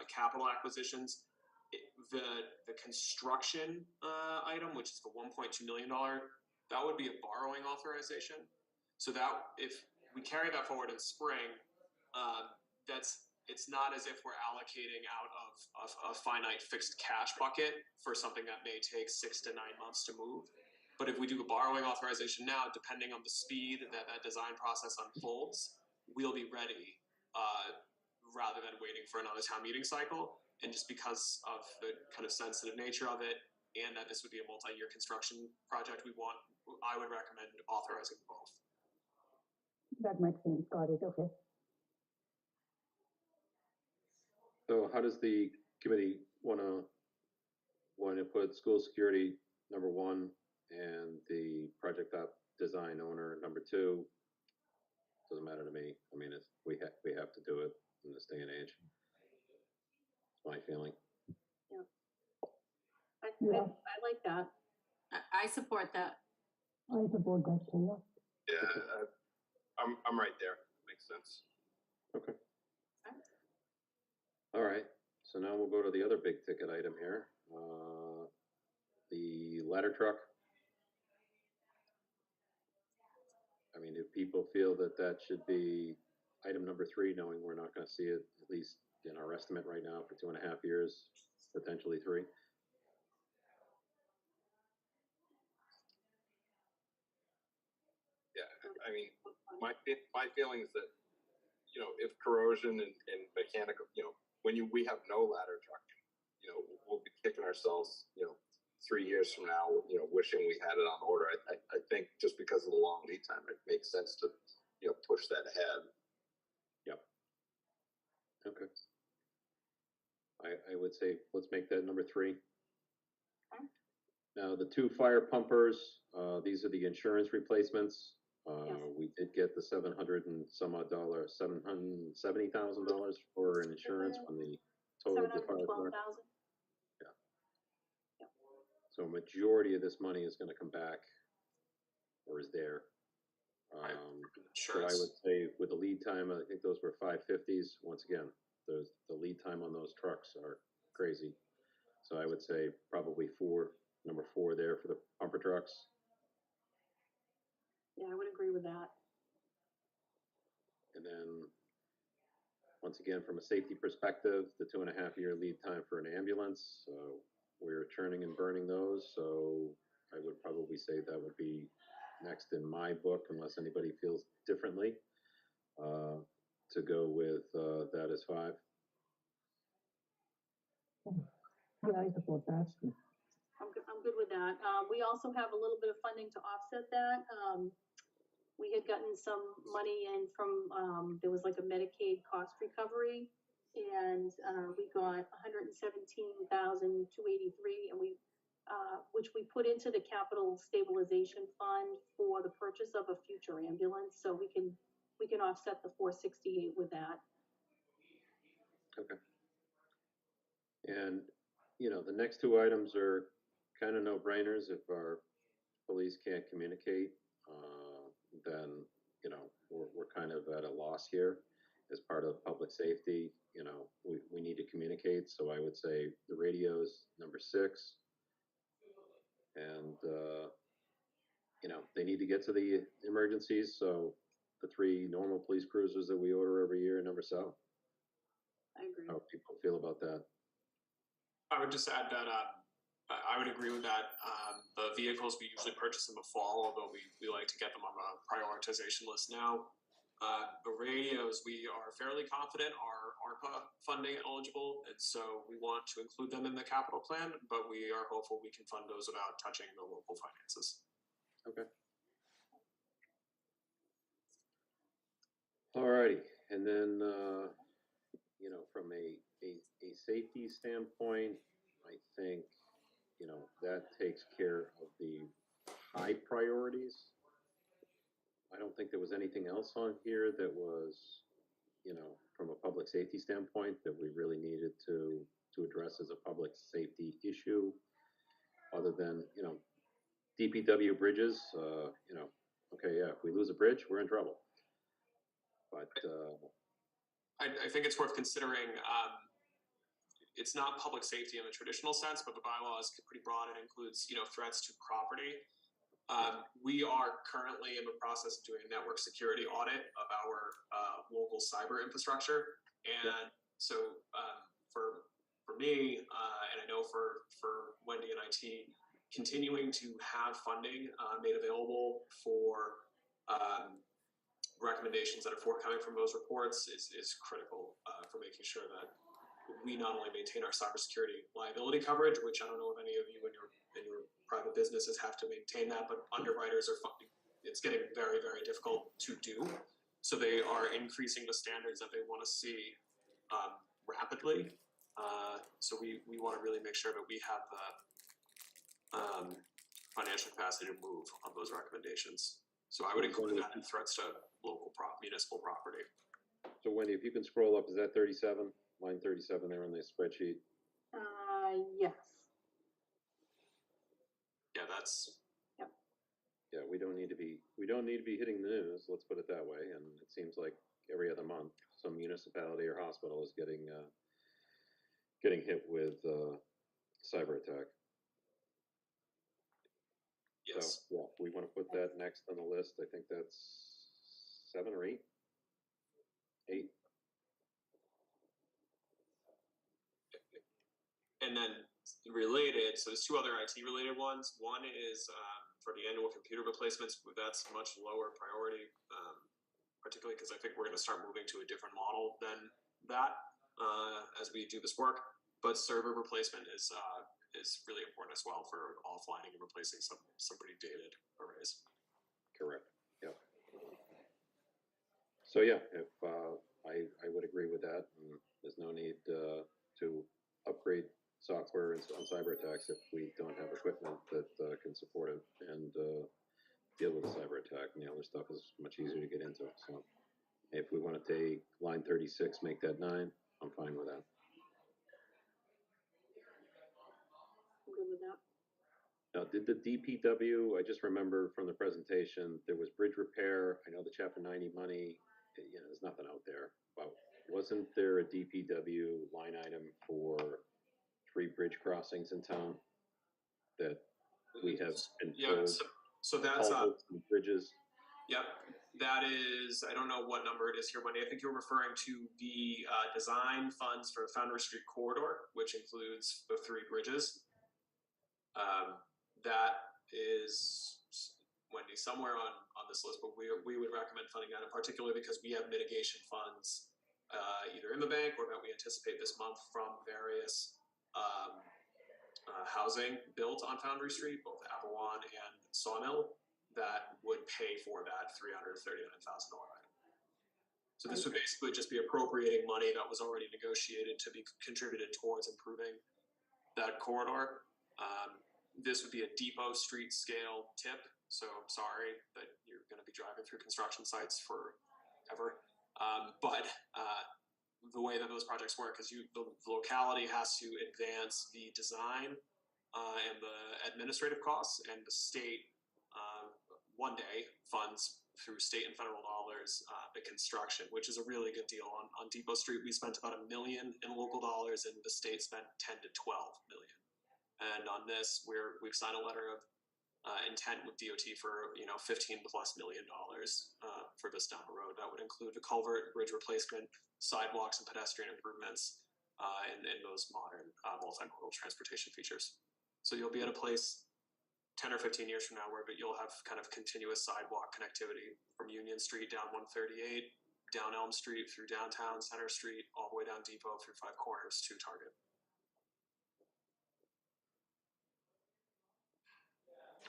capital acquisitions. The construction item, which is the $1.2 million, that would be a borrowing authorization. So that if we carry that forward in spring, it's not as if we're allocating out of a finite fixed cash bucket for something that may take 6 to 9 months to move. But if we do a borrowing authorization now, depending on the speed that design process unfolds, we'll be ready rather than waiting for another town meeting cycle. And just because of the kind of sensitive nature of it, and that this would be a multi-year construction project, I would recommend authorizing both. That makes sense. Got it. Okay. So how does the committee want to put school security number 1 and the project design owner number 2? Doesn't matter to me. I mean, we have to do it in this day and age. It's my feeling. I like that. I support that. I support that too. Yeah, I'm right there. Makes sense. Okay. All right. So now we'll go to the other big ticket item here. The ladder truck. I mean, if people feel that should be item number 3, knowing we're not going to see it, at least in our estimate right now, for 2.5 years, potentially 3. Yeah, I mean, my feeling is that, you know, if corrosion and mechanical, you know, we have no ladder truck, you know, we'll be kicking ourselves, you know, 3 years from now, you know, wishing we had it on order. I think just because of the long lead time, it makes sense to, you know, push that ahead. Yep. Okay. I would say let's make that number 3. Okay. Now the 2 fire pumpers, these are the insurance replacements. Yes. We did get the $700 and some odd $770,000 for an insurance when the total of the fire truck. 712,000. So a majority of this money is going to come back, or is there. So I would say with the lead time, I think those were 550s. Once again, the lead time on those trucks are crazy. So I would say probably number 4 there for the pumper trucks. Yeah, I would agree with that. And then once again, from a safety perspective, the 2.5-year lead time for an ambulance. We're churning and burning those. So I would probably say that would be next in my book, unless anybody feels differently, to go with that as 5. Yeah, I support that. I'm good with that. We also have a little bit of funding to offset that. We had gotten some money in from, there was like a Medicaid cost recovery, and we got $117,283, and which we put into the capital stabilization fund for the purchase of a future ambulance. So we can offset the 468 with that. Okay. And you know, the next 2 items are kind of no-brainers. If our police can't communicate, then you know we're kind of at a loss here. As part of public safety, you know, we need to communicate. So I would say the radios number 6, and you know, they need to get to the emergencies. So the 3 normal police cruisers that we order every year, number 7. I agree. How people feel about that? I would just add that I would agree with that. The vehicles, we usually purchase in the fall, although we like to get them on a prioritization list now. The radios, we are fairly confident are ARPA funding eligible, and so we want to include them in the capital plan, but we are hopeful we can fund those without touching the local finances. Okay. Alrighty, and then you know, from a safety standpoint, I think, you know, that takes care of the high priorities. I don't think there was anything else on here that was, you know, from a public safety standpoint that we really needed to address as a public safety issue, other than, you know, DPW bridges. You know, okay, yeah, if we lose a bridge, we're in trouble. But I think it's worth considering. It's not public safety in the traditional sense, but the bylaw is pretty broad. It includes, you know, threats to property. We are currently in the process of doing a network security audit of our local cyber infrastructure, and so for me, and I know for Wendy and IT, continuing to have funding made available for recommendations that are forthcoming from those reports is critical for making sure that we not only maintain our cybersecurity liability coverage, which I don't know if any of you in your private businesses have to maintain that, but underwriters it's getting very, very difficult to do. So they are increasing the standards that they want to see rapidly. So we want to really make sure that we have the financial capacity to move on those recommendations. So I would include that in threats to local municipal property. So Wendy, if you can scroll up, is that 37? Line 37 there on the spreadsheet? Yes. Yeah, that's Yeah, we don't need to be hitting the news, let's put it that way, and it seems like every other month, some municipality or hospital is getting hit with cyber attack. yes. So, yeah, we want to put that next on the list. I think that's 7 or 8. 8. And then related, so there's 2 other IT related ones. One is for the annual computer replacements. That's much lower priority, particularly because I think we're going to start moving to a different model than that as we do this work. But server replacement is really important as well for offlining and replacing some pretty dated arrays. Correct. Yeah. So yeah, if I would agree with that. And there's no need to upgrade software and on cyber attacks if we don't have equipment that can support it and deal with a cyber attack. And the other stuff is much easier to get into. So if we want to take line 36, make that 9, I'm fine with that. I'm good with that. Now, did the DPW, I just remember from the presentation, there was bridge repair. I know the Chapter 90 money, there's nothing out there. But wasn't there a DPW line item for 3 bridge crossings in town that we have been told? So that's bridges. Yep, that is, I don't know what number it is here, Wendy. I think you're referring to the design funds for Foundry Street corridor, which includes the 3 bridges. That is, Wendy, somewhere on this list, but we would recommend funding that, in particular because we have mitigation funds either in the bank or that we anticipate this month from various housing built on Foundry Street, both Avalon and Sawmill, that would pay for that $339,000 item. So this would basically just be appropriating money that was already negotiated to be contributed towards improving that corridor. This would be a Depot Street scale tip, so I'm sorry that you're going to be driving through construction sites forever. But the way that those projects work is the locality has to advance the design and the administrative costs, and the state one day funds through state and federal dollars the construction, which is a really good deal. On Depot Street, we spent about $1 million in local dollars, and the state spent 10 to 12 million. And on this, we've signed a letter of intent with DOT for $15+ million for this down the road. That would include a culvert, bridge replacement, sidewalks, and pedestrian improvements, and those modern multimodal transportation features. So you'll be at a place 10 or 15 years from now where you'll have kind of continuous sidewalk connectivity from Union Street down 138, down Elm Street through downtown Center Street, all the way down Depot through 5 Corners to Target.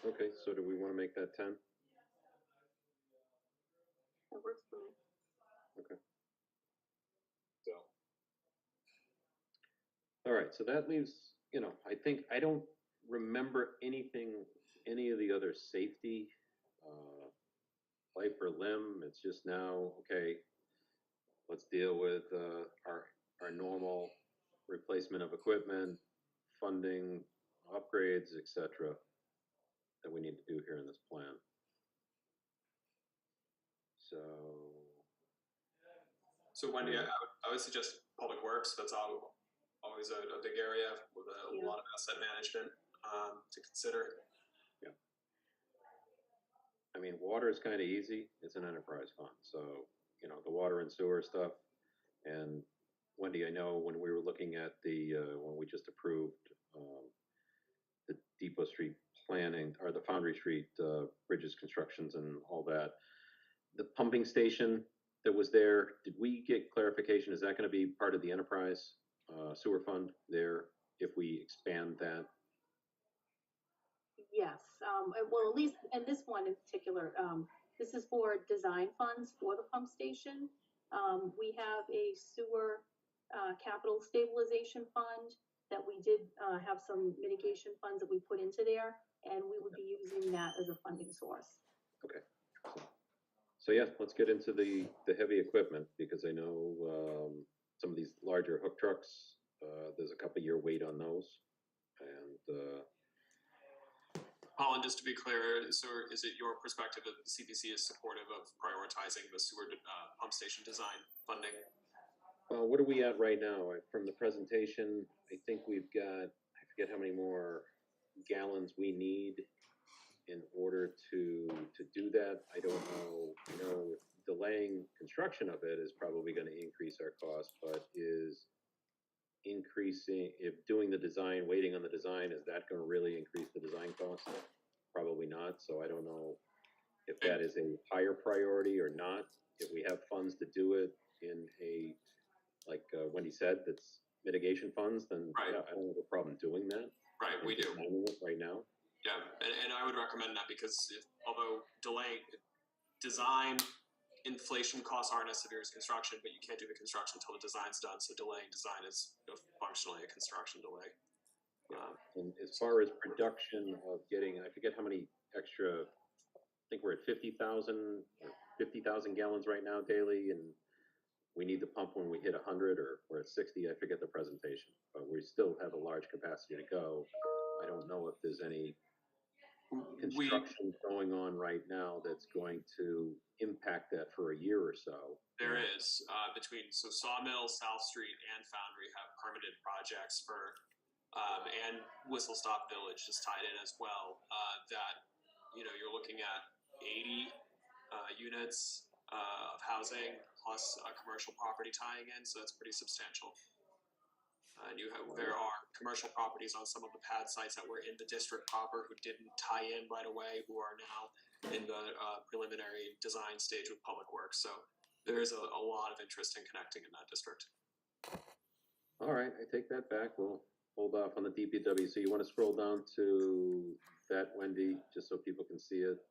Okay, so do we want to make that 10? That works for me. Okay. So All right, so that leaves, I think, I don't remember any of the other safety, life or limb. It's just now, okay, let's deal with our normal replacement of equipment, funding, upgrades, etc. that we need to do here in this plan. So Wendy, I would suggest public works. That's always a big area with a lot of asset management to consider. Yeah. I mean, water is kind of easy. It's an enterprise fund. So, the water and sewer stuff. And Wendy, I know when we were looking at when we just approved the Depot Street planning or the Foundry Street bridges constructions and all that, the pumping station that was there, did we get clarification? Is that gonna be part of the enterprise, sewer fund there if we expand that? Yes, well, at least, and this one in particular, this is for design funds for the pump station. We have a sewer, capital stabilization fund that we did, have some mitigation funds that we put into there, and we would be using that as a funding source. Okay. So yeah, let's get into the heavy equipment, because I know, some of these larger hook trucks, there's a couple year wait on those. And, Colin, just to be clear, so is it your perspective that the CPC is supportive of prioritizing the sewer pump station design funding? what are we at right now? From the presentation, I think we've got, I forget how many more gallons we need in order to do that. I don't know. I know delaying construction of it is probably going to increase our cost, but is increasing, if doing the design, waiting on the design, is that going to really increase the design cost? Probably not. So I don't know if that is a higher priority or not. If we have funds to do it in a, like Wendy said, that's mitigation funds, then Right. yeah, I don't have a problem doing that. Right, we do. Designing it right now. Yeah, and I would recommend that because although delaying design, inflation costs aren't as severe as construction, but you can't do the construction until the design's done. So delaying design is functionally a construction delay. And as far as production of getting, I forget how many extra, I think we're at 50,000 or 50,000 gallons right now daily, and we need the pump when we hit 100, or we're at 60. I forget the presentation, but we still have a large capacity to go. I don't know if there's any construction going on right now that's going to impact that for a year or so. There is between Sawmill, South Street, and Foundry have permitted projects for, and Whistle Stop Village is tied in as well. That you're looking at 80 units of housing plus commercial property tying in, so that's pretty substantial. And there are commercial properties on some of the pad sites that were in the district proper who didn't tie in right away, who are now in the preliminary design stage with Public Works. So there's a lot of interest in connecting in that district. All right, I take that back. We'll hold off on the DPW. So you want to scroll down to that, Wendy, just so people can see it?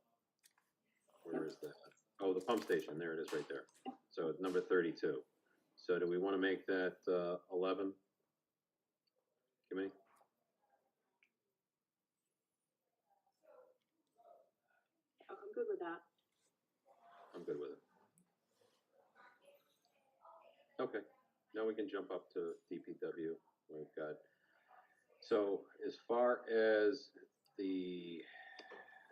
Where is that? Oh, the pump station. There it is right there. So it's number 32. So do we want to make that 11? Kimmy? I'm good with that. I'm good with it. Okay, now we can jump up to DPW. We've got, so as far as I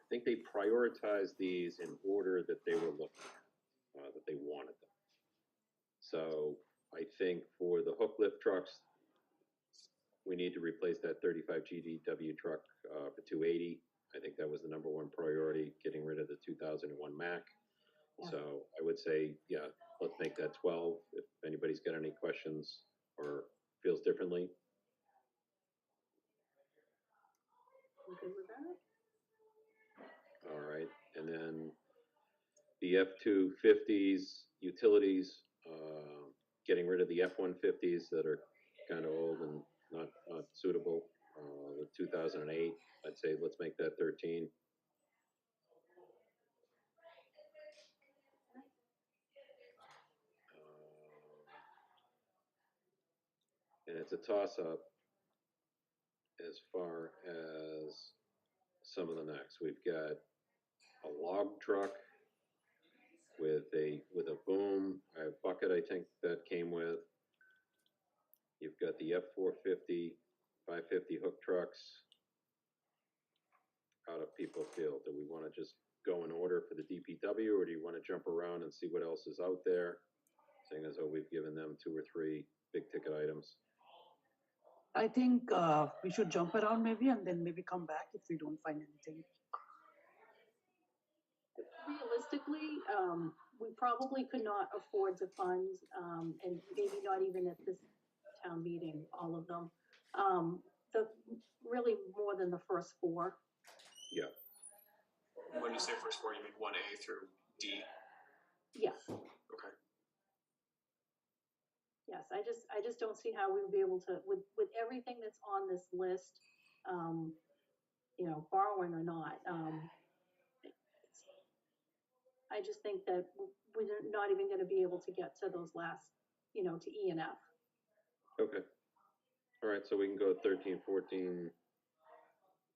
think they prioritized these in order that they were looking at, that they wanted them. So I think for the hook lift trucks, we need to replace that 35 GDW truck for 280. I think that was the number one priority, getting rid of the 2001 Mack. Yeah. So I would say, yeah, let's make that 12. If anybody's got any questions or feels differently. I'm good with that. All right, and then the F-250s, utilities, getting rid of the F-150s that are kind of old and not suitable. The 2008, I'd say let's make that 13. And it's a toss-up as far as some of the next. We've got a log truck with a boom, a bucket, I think that came with. You've got the F-450, 550 hook trucks. How do people feel? Do we want to just go in order for the DPW, or do you want to jump around and see what else is out there? Seeing as though we've given them 2 or 3 big ticket items. I think we should jump around maybe and then maybe come back if we don't find anything. Realistically, we probably could not afford to fund, and maybe not even at this town meeting, all of them. Really more than the first 4. Yeah. When you say first 4, you mean 1A through D? Yes. Okay. Yes, I just don't see how we would be able to, with everything that's on this list, you know, borrowing or not, I just think that we're not even gonna be able to get to those last, you know, to E and F. Okay. All right, so we can go 13, 14,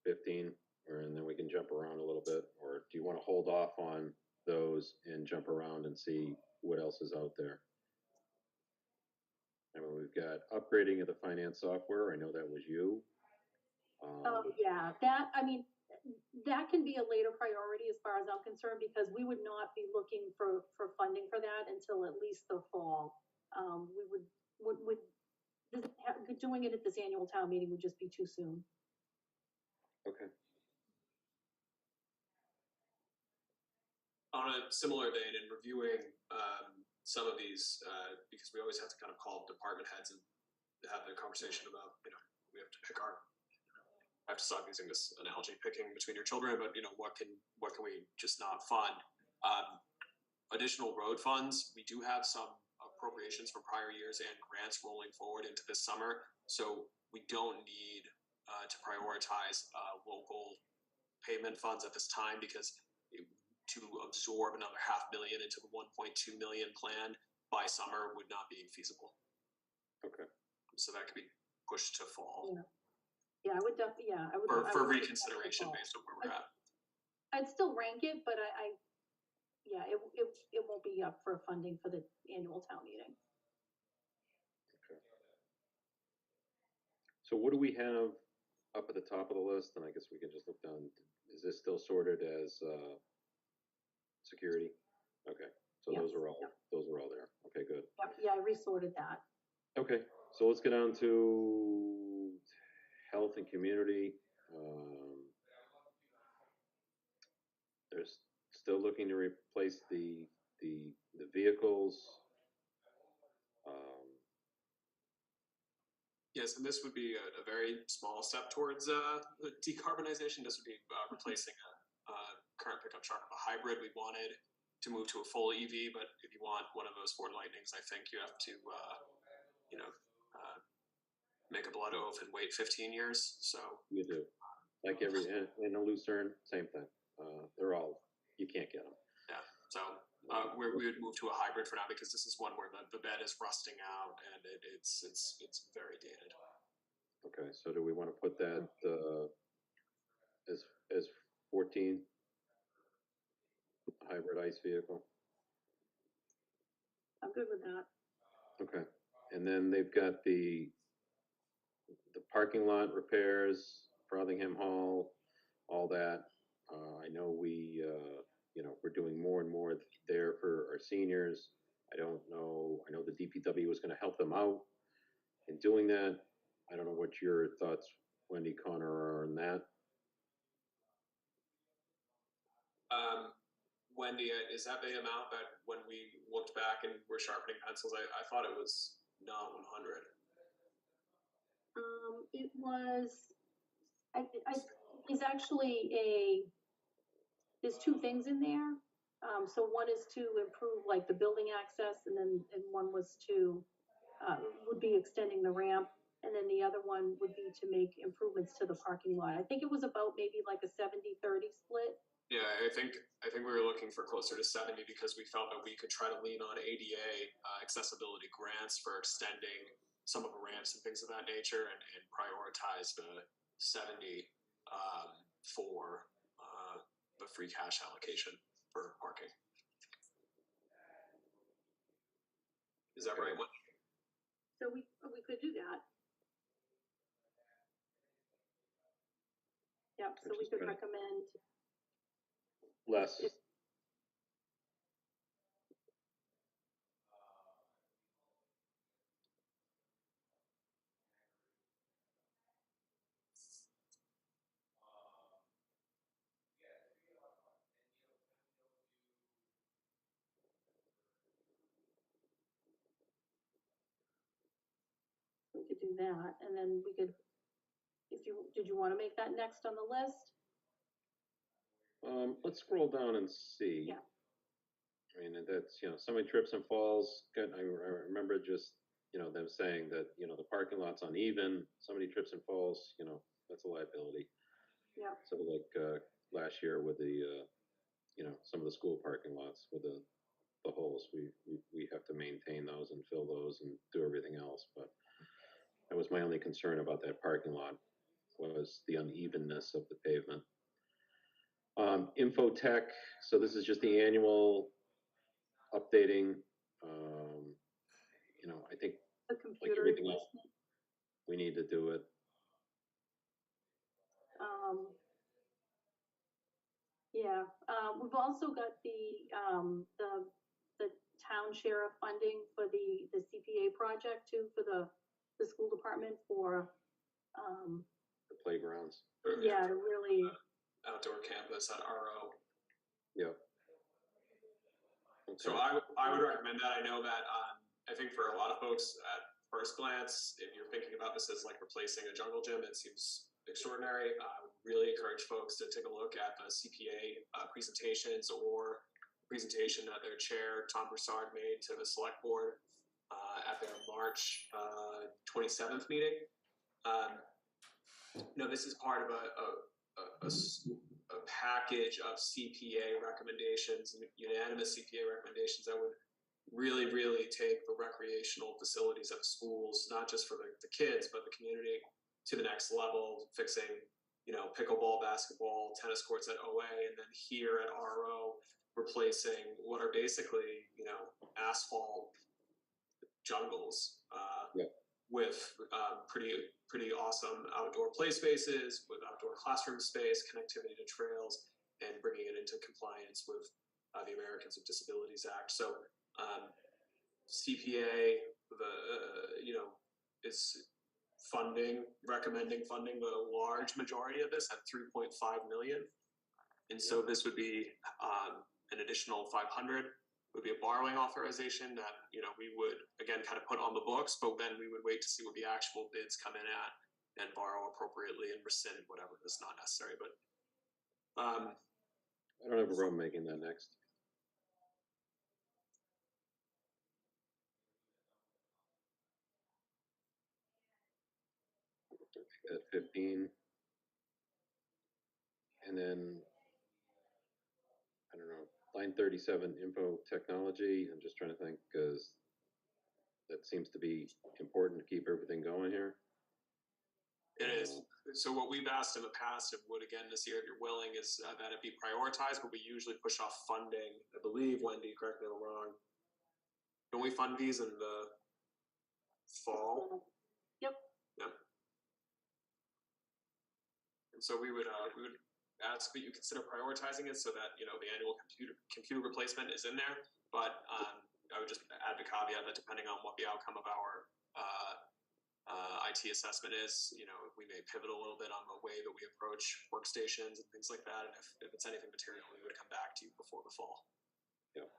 15, and then we can jump around a little bit, or do you want to hold off on those and jump around and see what else is out there? I mean, we've got upgrading of the finance software. I know that was you. Yeah, that, I mean, that can be a later priority as far as I'm concerned, because we would not be looking for funding for that until at least the fall. We doing it at this annual town meeting would just be too soon. Okay. On a similar vein, in reviewing some of these, because we always have to kind of call department heads and have the conversation about, you know, we have to pick our. I have to stop using this analogy, picking between your children, but you know, what can we just not fund? Additional road funds. We do have some appropriations from prior years and grants rolling forward into this summer, so we don't need to prioritize local payment funds at this time, because to absorb another $500,000 into the 1.2 million plan by summer would not be feasible. Okay. So that could be pushed to fall. Yeah, I would definitely, yeah, I would. For reconsideration based on where we're at. I'd still rank it, but yeah, it won't be up for funding for the annual town meeting. Okay. So what do we have up at the top of the list? And I guess we can just look down. Is this still sorted as security? Okay. So Yes. those are all there. Okay, good. Yeah, I resorted that. Okay, so let's get on to health and community. They're still looking to replace the vehicles. Yes, and this would be a very small step towards decarbonization. This would be replacing a current pickup truck with a hybrid. We wanted to move to a full EV, but if you want one of those Ford Lightnings, I think you have to, make a blood oath and wait 15 years. So You do, like every in a Lucerne, same thing. They're all, you can't get them. yeah, so we would move to a hybrid for now, because this is one where the bed is rusting out and it's very dated. Okay, so do we want to put that as 14 hybrid ICE vehicle? I'm good with that. Okay, and then they've got the parking lot repairs, Frothingham Hall, all that. I know we're doing more and more there for our seniors. I don't know, I know the DPW was gonna help them out in doing that. I don't know what your thoughts, Wendy, Connor, are on that. Wendy, is that the amount that when we looked back and were sharpening pencils, I thought it was not 100. It was, there's actually there's two things in there. So one is to improve like the building access, and one was to, would be extending the ramp. And then the other one would be to make improvements to the parking lot. I think it was about maybe like a 70-30 split. Yeah, I think we were looking for closer to 70, because we felt that we could try to lean on ADA accessibility grants for extending some of the ramps and things of that nature, and prioritize the 70 for the free cash allocation for parking. Is that right? So we could do that. Yeah, so we could recommend Less. we could do that, and then we could, did you want to make that next on the list? Let's scroll down and see. Yeah. I mean, and that's, so many trips and falls. I remember just, them saying that, the parking lot's uneven, so many trips and falls, that's a liability. Yeah. So like, last year with the, some of the school parking lots with the holes, we have to maintain those and fill those and do everything else. But that was my only concern about that parking lot, was the unevenness of the pavement. Infotech, so this is just the annual updating. I think The like computer everything else, replacement. we need to do it. Yeah, we've also got the town share of funding for the CPA project too, for the school department for, The playgrounds. yeah, to really, Outdoor campus at RO. Yep. So Okay. I would recommend that. I know that I think for a lot of folks at first glance, if you're thinking about this as like replacing a jungle gym, it seems extraordinary. I would really encourage folks to take a look at the CPA presentations or presentation that their chair, Tom Broussard, made to the select board at their March 27th meeting. This is part of a package of CPA recommendations, unanimous CPA recommendations that would really, really take the recreational facilities at schools, not just for the kids, but the community, to the next level, fixing, pickleball, basketball, tennis courts at OA, and then here at RO, replacing what are basically, asphalt jungles with pretty awesome outdoor play spaces, with outdoor classroom space, connectivity to trails, and bringing it into compliance with the Americans with Disabilities Act. So CPA, is recommending funding the large majority of this at 3.5 million. And so this would be an additional 500, would be a borrowing authorization that, we would again kind of put on the books, but then we would wait to see what the actual bids come in at and borrow appropriately and rescind whatever is not necessary. But I don't have a problem making that next. At 15. And then, I don't know, line 37, info technology. I'm just trying to think, because that seems to be important to keep everything going here. it is. So what we've asked in the past, and would again this year, if you're willing, is that it be prioritized, but we usually push off funding. I believe, Wendy, correct me if I'm wrong. Don't we fund these in the fall? Yep. Yep. And so we would ask that you consider prioritizing it so that, the annual computer replacement is in there. But I would just add the caveat that depending on what the outcome of our IT assessment is, we may pivot a little bit on the way that we approach workstations and things like that. And if it's anything material, we would come back to you before the fall. Yeah.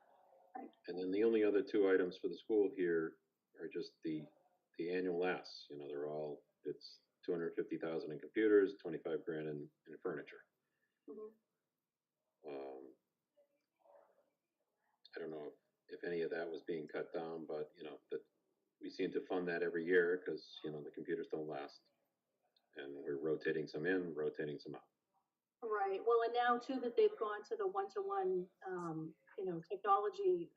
And then the only other two items for the school here are just the annual asks. They're all, it's 250,000 in computers, 25 grand in furniture. Mhm. I don't know if any of that was being cut down, but that we seem to fund that every year because the computers don't last, and we're rotating some in, rotating some out. Right, well, and now too that they've gone to the one-to-one, technology,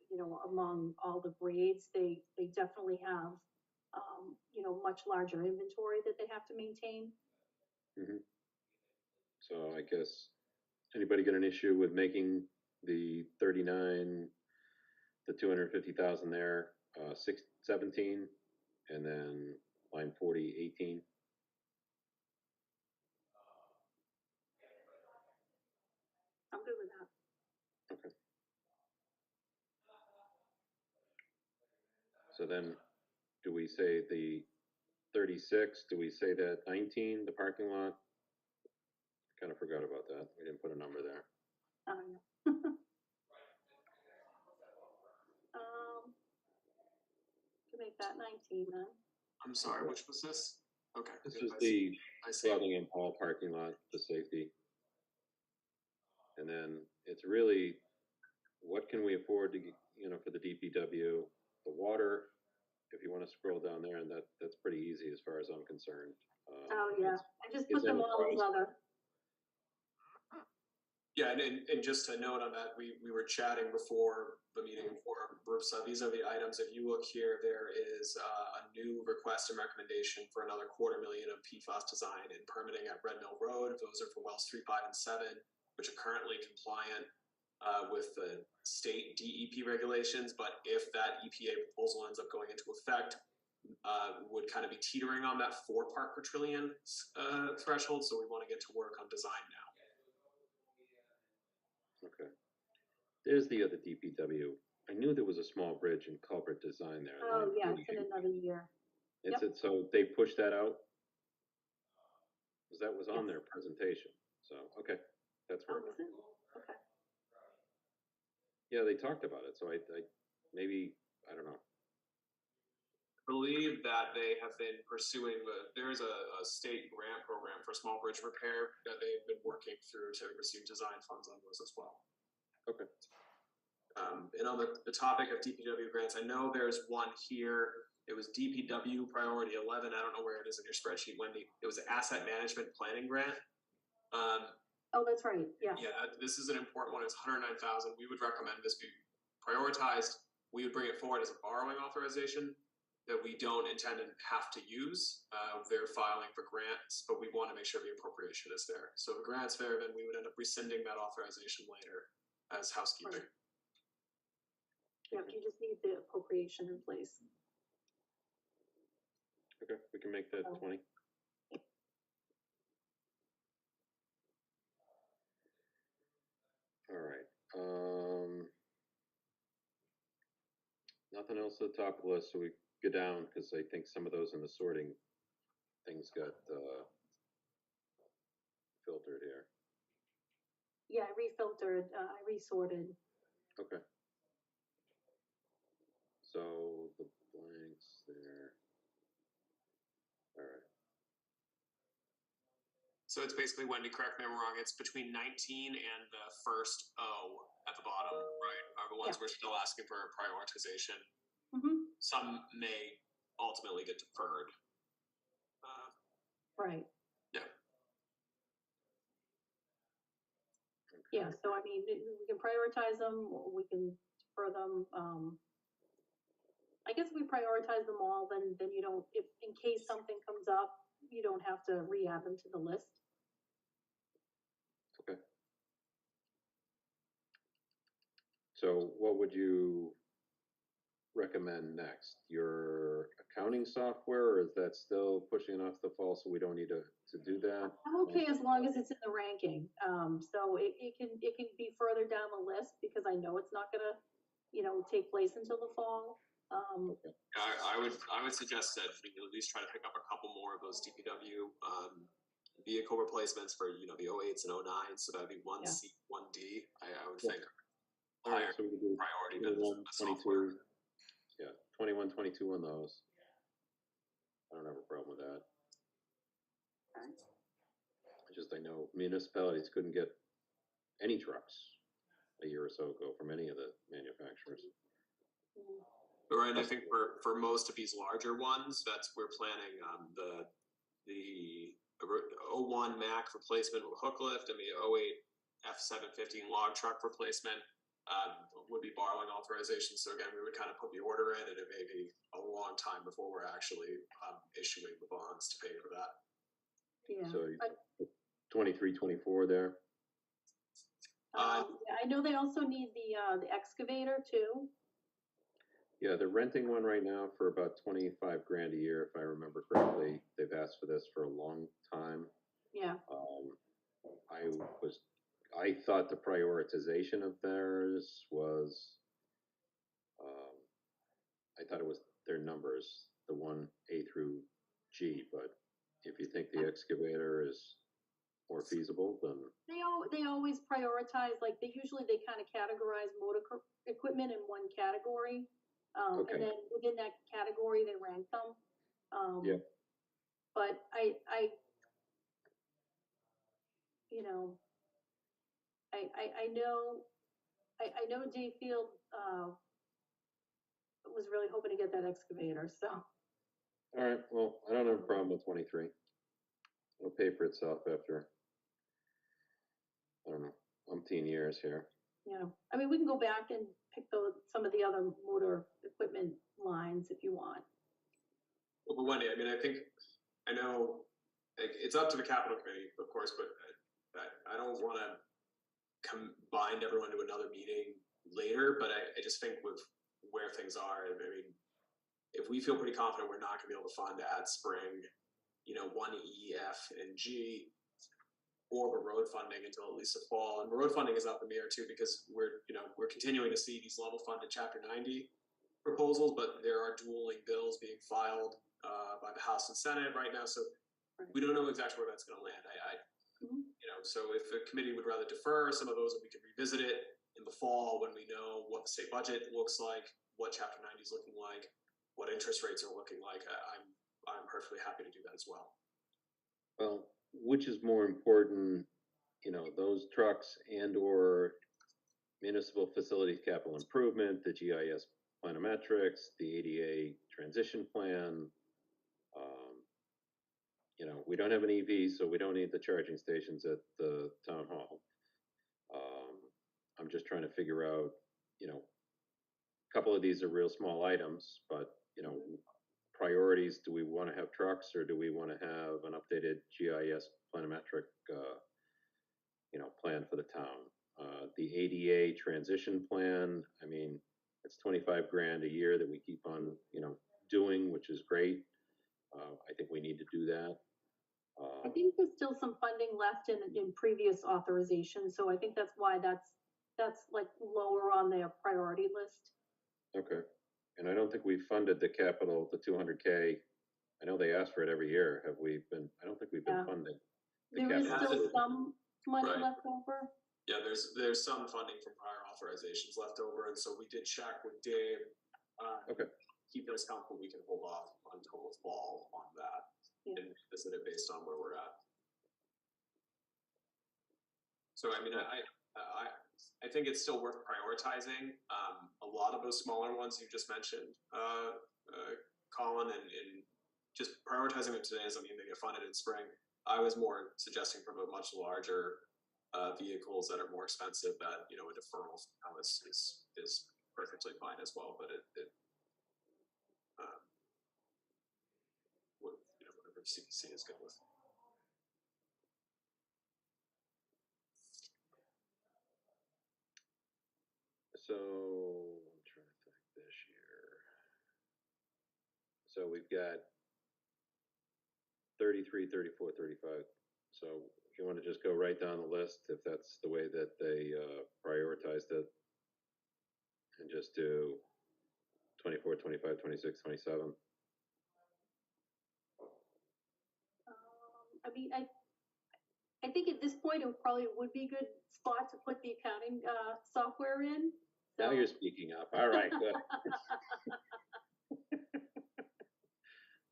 among all the grades, they definitely have, much larger inventory that they have to maintain. Mm-hmm. So I guess, anybody got an issue with making the 39, the 250,000 there, 17, and then line 40, 18? I'm good with that. Okay. So then, do we say the 36? Do we say that 19, the parking lot? Kind of forgot about that. We didn't put a number there. I don't know. To make that 19 then. I'm sorry, which was this? Okay. This good. is the I see. Spalding and Hall parking lot, the safety. And then it's really what can we afford to, for the DPW, the water, if you want to scroll down there, and that's pretty easy as far as I'm concerned. Oh, yeah, I just put it's them all as enterprise. other. Yeah, and just to note on that, we were chatting before the meeting for Bruce. These are the items. If you look here, there is a new request and recommendation for another $250,000 of PFAS design and permitting at Red Mill Road. Those are for wells 3, 5, and 7, which are currently compliant with the state DEP regulations. But if that EPA proposal ends up going into effect, would kind of be teetering on that 4 part per trillion threshold. So we want to get to work on design now. Okay. There's the other DPW. I knew there was a small bridge and culvert design there. Oh, line yeah, it's 48. in another year. It's Yep. it. So they pushed that out because that was on Yes. their presentation. So okay, that's Oh, where. is it? Okay. Yeah, they talked about it. So I maybe I don't know. Believe that they have been pursuing there's a state grant program for small bridge repair that they've been working through to receive design funds on those as well. Okay. And on the topic of DPW grants, I know there's one here. It was DPW priority 11. I don't know where it is in your spreadsheet, Wendy. It was an asset management planning grant. Oh, that's right, yeah. Yeah, this is an important one. It's 109,000. We would recommend this be prioritized. We would bring it forward as a borrowing authorization that we don't intend to have to use. They're filing for grants, but we want to make sure the appropriation is there. So if the grant's there, then we would end up rescinding that authorization later as housekeeping. Right. Yep, you just need the appropriation in place. Okay, we can make that Oh. 20. All right. Nothing else at the top of the list, so we go down because I think some of those in the sorting things got filtered here. Yeah, I refiltered, I resorted. Okay. So the blanks there. All right. So it's basically, Wendy, correct me if I'm wrong, it's between 19 and the first O at the bottom, right? Are the ones Yeah. we're still asking for prioritization. Mm-hmm. Some may ultimately get deferred. Right. Yeah. Yeah, so I mean, we can prioritize them, or we can defer them. I guess if we prioritize them all, then you don't, if in case something comes up, you don't have to re-add them to the list. Okay. So what would you recommend next? Your accounting software, or is that still pushing it off the fall so we don't need to do that? I'm okay as long as it's in the ranking. So it can be further down the list because I know it's not gonna, take place until the fall. Okay. I would suggest that we at least try to pick up a couple more of those DPW vehicle replacements for the 08s and 09s. So that'd be 1C, 1D. I would think All right, higher so we can do priority than 21, the software. 22. Yeah, 21, 22 on those. I don't have a problem with that. I know municipalities couldn't get any trucks a year or so ago from any of the manufacturers. Right, I think for most of these larger ones, we're planning the 01 Mac replacement with hook lift and the 08 F715 log truck replacement would be borrowing authorization. So again, we would kind of put the order in, and it may be a long time before we're actually issuing the bonds to pay for that. Yeah. So 23, 24 there. Yeah, I know they also need the excavator too. Yeah, they're renting one right now for about 25 grand a year, if I remember correctly. They've asked for this for a long time. Yeah. I thought the prioritization of theirs was, I thought it was their numbers, the one A through G, but if you think the excavator is more feasible, then They always prioritize, like they kind of categorize motor equipment in one category. Okay. And then within that category, they rank them. Yeah. But I I know Dave Field, was really hoping to get that excavator, so. All right, well, I don't have a problem with 23. It'll pay for itself after, I don't know, umpteen years here. Yeah, I mean, we can go back and pick some of the other motor equipment lines if you want. Well, but Wendy, I mean, I know it's up to the capital committee, of course, but I don't want to combine everyone to another meeting later, but I just think with where things are, I mean, if we feel pretty confident we're not going to be able to fund at spring, 1E, F, and G, or the road funding until at least the fall. And road funding is up in the air too, because we're continuing to see these level funded Chapter 90 proposals, but there are dueling bills being filed by the House and Senate right now. So we don't know exactly where that's going to land. So if the committee would rather defer some of those, and we can revisit it in the fall when we know what the state budget looks like, what Chapter 90 is looking like, what interest rates are looking like, I'm perfectly happy to do that as well. Well, which is more important, those trucks and or municipal facilities capital improvement, the GIS planometrics, the ADA transition plan. We don't have an EV, so we don't need the charging stations at the town hall. I'm just trying to figure out, a couple of these are real small items, but, priorities, do we want to have trucks or do we want to have an updated GIS planometric, plan for the town? The ADA transition plan, I mean, it's 25 grand a year that we keep on, doing, which is great. I think we need to do that. I think there's still some funding left in previous authorizations, so I think that's why that's like lower on their priority list. Okay. And I don't think we funded the capital, the 200K. I know they ask for it every year. I don't think we've been funding. There is still some money Right. left over. Yeah, there's some funding from prior authorizations left over, and so we did check with Dave. Okay. He feels comfortable we can hold off until the fall on that and visit it based on where we're at. So I mean, I think it's still worth prioritizing. A lot of those smaller ones you just mentioned, Colin, and just prioritizing them today doesn't mean they get funded in spring. I was more suggesting from a much larger vehicles that are more expensive that a deferral now is perfectly fine as well. But whatever CPC is good with. So I'm trying to think this year. So we've got 33, 34, 35. So if you want to just go right down the list, if that's the way that they prioritized it, and just do 24, 25, 26, 27. I mean, I think at this point it probably would be a good spot to put the accounting software in. So. Now you're speaking up. All right, good.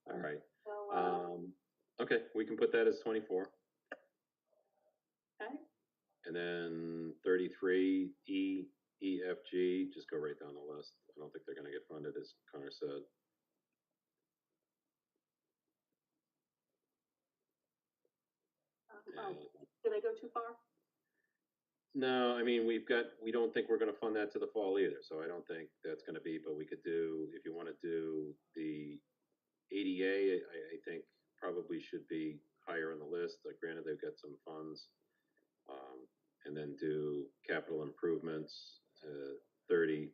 All right. So, okay, we can put that as 24. Okay. And then 33, E, F, G, just go right down the list. I don't think they're going to get funded, as Connor said. Did I go too far? No, I mean, we don't think we're going to fund that to the fall either. So I don't think that's going to be, but we could do, if you want to do the ADA, I think probably should be higher on the list. Granted, they've got some funds. And then do capital improvements, 30,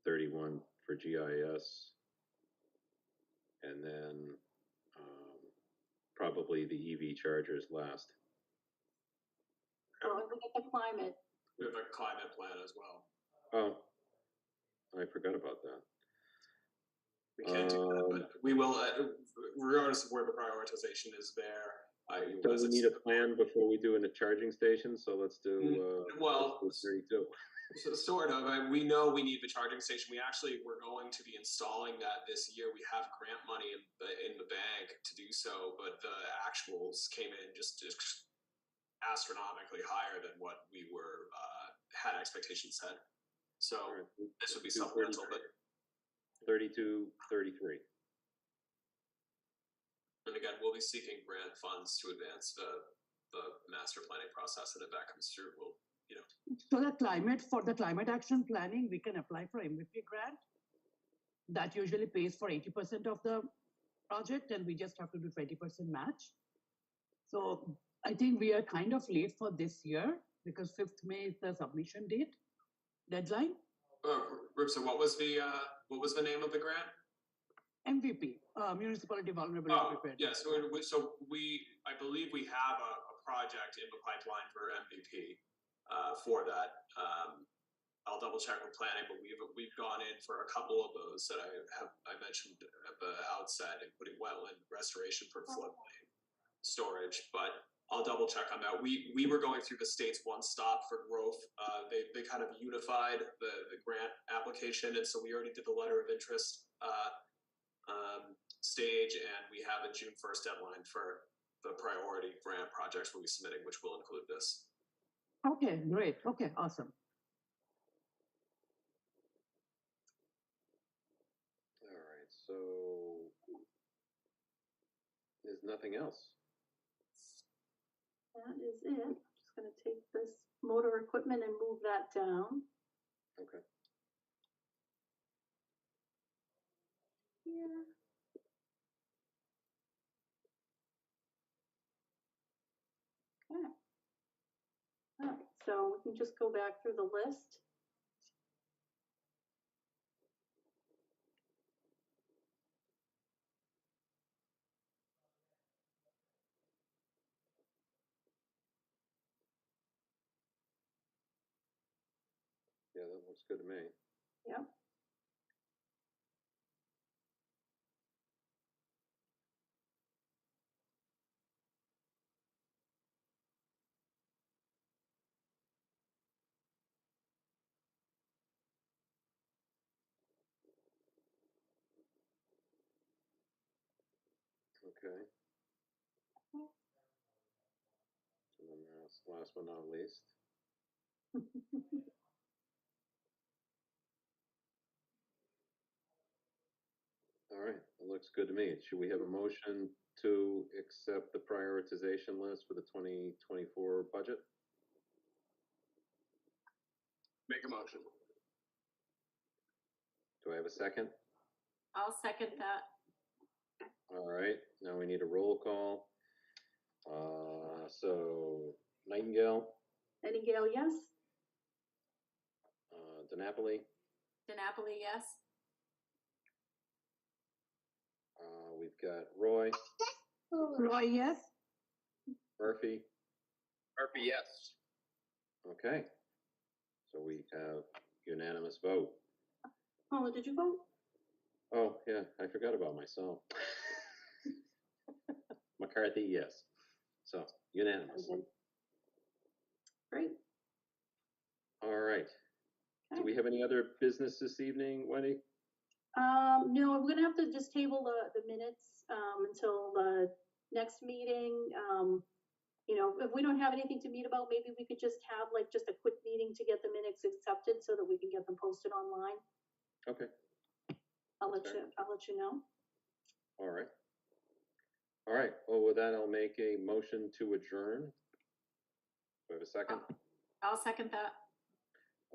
31 for GIS. And then probably the EV chargers last. Well, we get the climate. We have a climate plan as well. Oh, I forgot about that. We can't do that, but we will, regardless of where the prioritization is there. Do we need a plan before we do in the charging station? So let's do, well, 32. So sort of. We know we need the charging station. We're going to be installing that this year. We have grant money in the bank to do so, but the actuals came in just astronomically higher than what we were had expectations set. So All right. this would be supplemental, but 32, 33. and again, we'll be seeking grant funds to advance the master planning process, and if that comes through, we'll, you know, So for the climate action planning, we can apply for MVP grant. That usually pays for 80% of the project, and we just have to do 20% match. So I think we are kind of late for this year because 5th May is the submission deadline. so what was the name of the grant? MVP, Municipality Vulnerability Oh, Preparedness. yeah, so I believe we have a project in the pipeline for MVP for that. I'll double check with planning, but we've gone in for a couple of those that I mentioned at the outset, including wetland restoration for floodplain storage. But I'll double check on that. We were going through the state's one stop for growth. They kind of unified the grant application, and so we already did the letter of interest stage, and we have a June 1st deadline for the priority grant projects we'll be submitting, which will include this. Okay, great. Okay, awesome. All right, so there's nothing else. That is it. Just gonna take this motor equipment and move that down. Okay. Here. Okay. All right, so we can just go back through the list. Yeah, that looks good to me. Yep. Okay. And then last but not least. All right, it looks good to me. Should we have a motion to accept the prioritization list for the 2024 budget? Make a motion. Do I have a second? I'll second that. All right, now we need a roll call. So Nightingale, Nightingale, yes? DiNapoli, DiNapoli, yes. we've got Roy, Roy, yes? Murphy. Murphy, yes. Okay, so we have unanimous vote. Paula, did you vote? Oh, yeah, I forgot about myself. McCarthy, yes. So unanimous. Okay. Great. All right. Do Okay. we have any other business this evening, Wendy? No, we're gonna have to just table the minutes until the next meeting. You know, if we don't have anything to meet about, maybe we could just have like just a quick meeting to get the minutes accepted so that we can get them posted online. Okay. I'll let Okay. you know. All right. All right. Well, with that, I'll make a motion to adjourn. Do I have a second? I'll second that.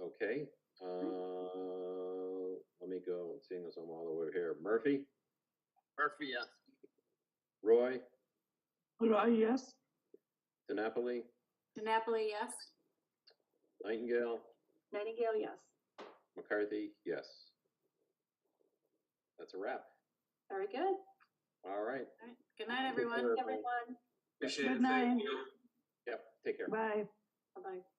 Okay. Let me go, seeing as I'm all the way here. Murphy, Murphy, yes. Roy, Roy, yes? DiNapoli, DiNapoli, yes. Nightingale, Nightingale, yes. McCarthy, yes. That's a wrap. Very good. All right. All right. Good night, everyone. care. Everyone, Appreciate Good it. Thank night. you. Yep. Take care. Bye. bye-bye.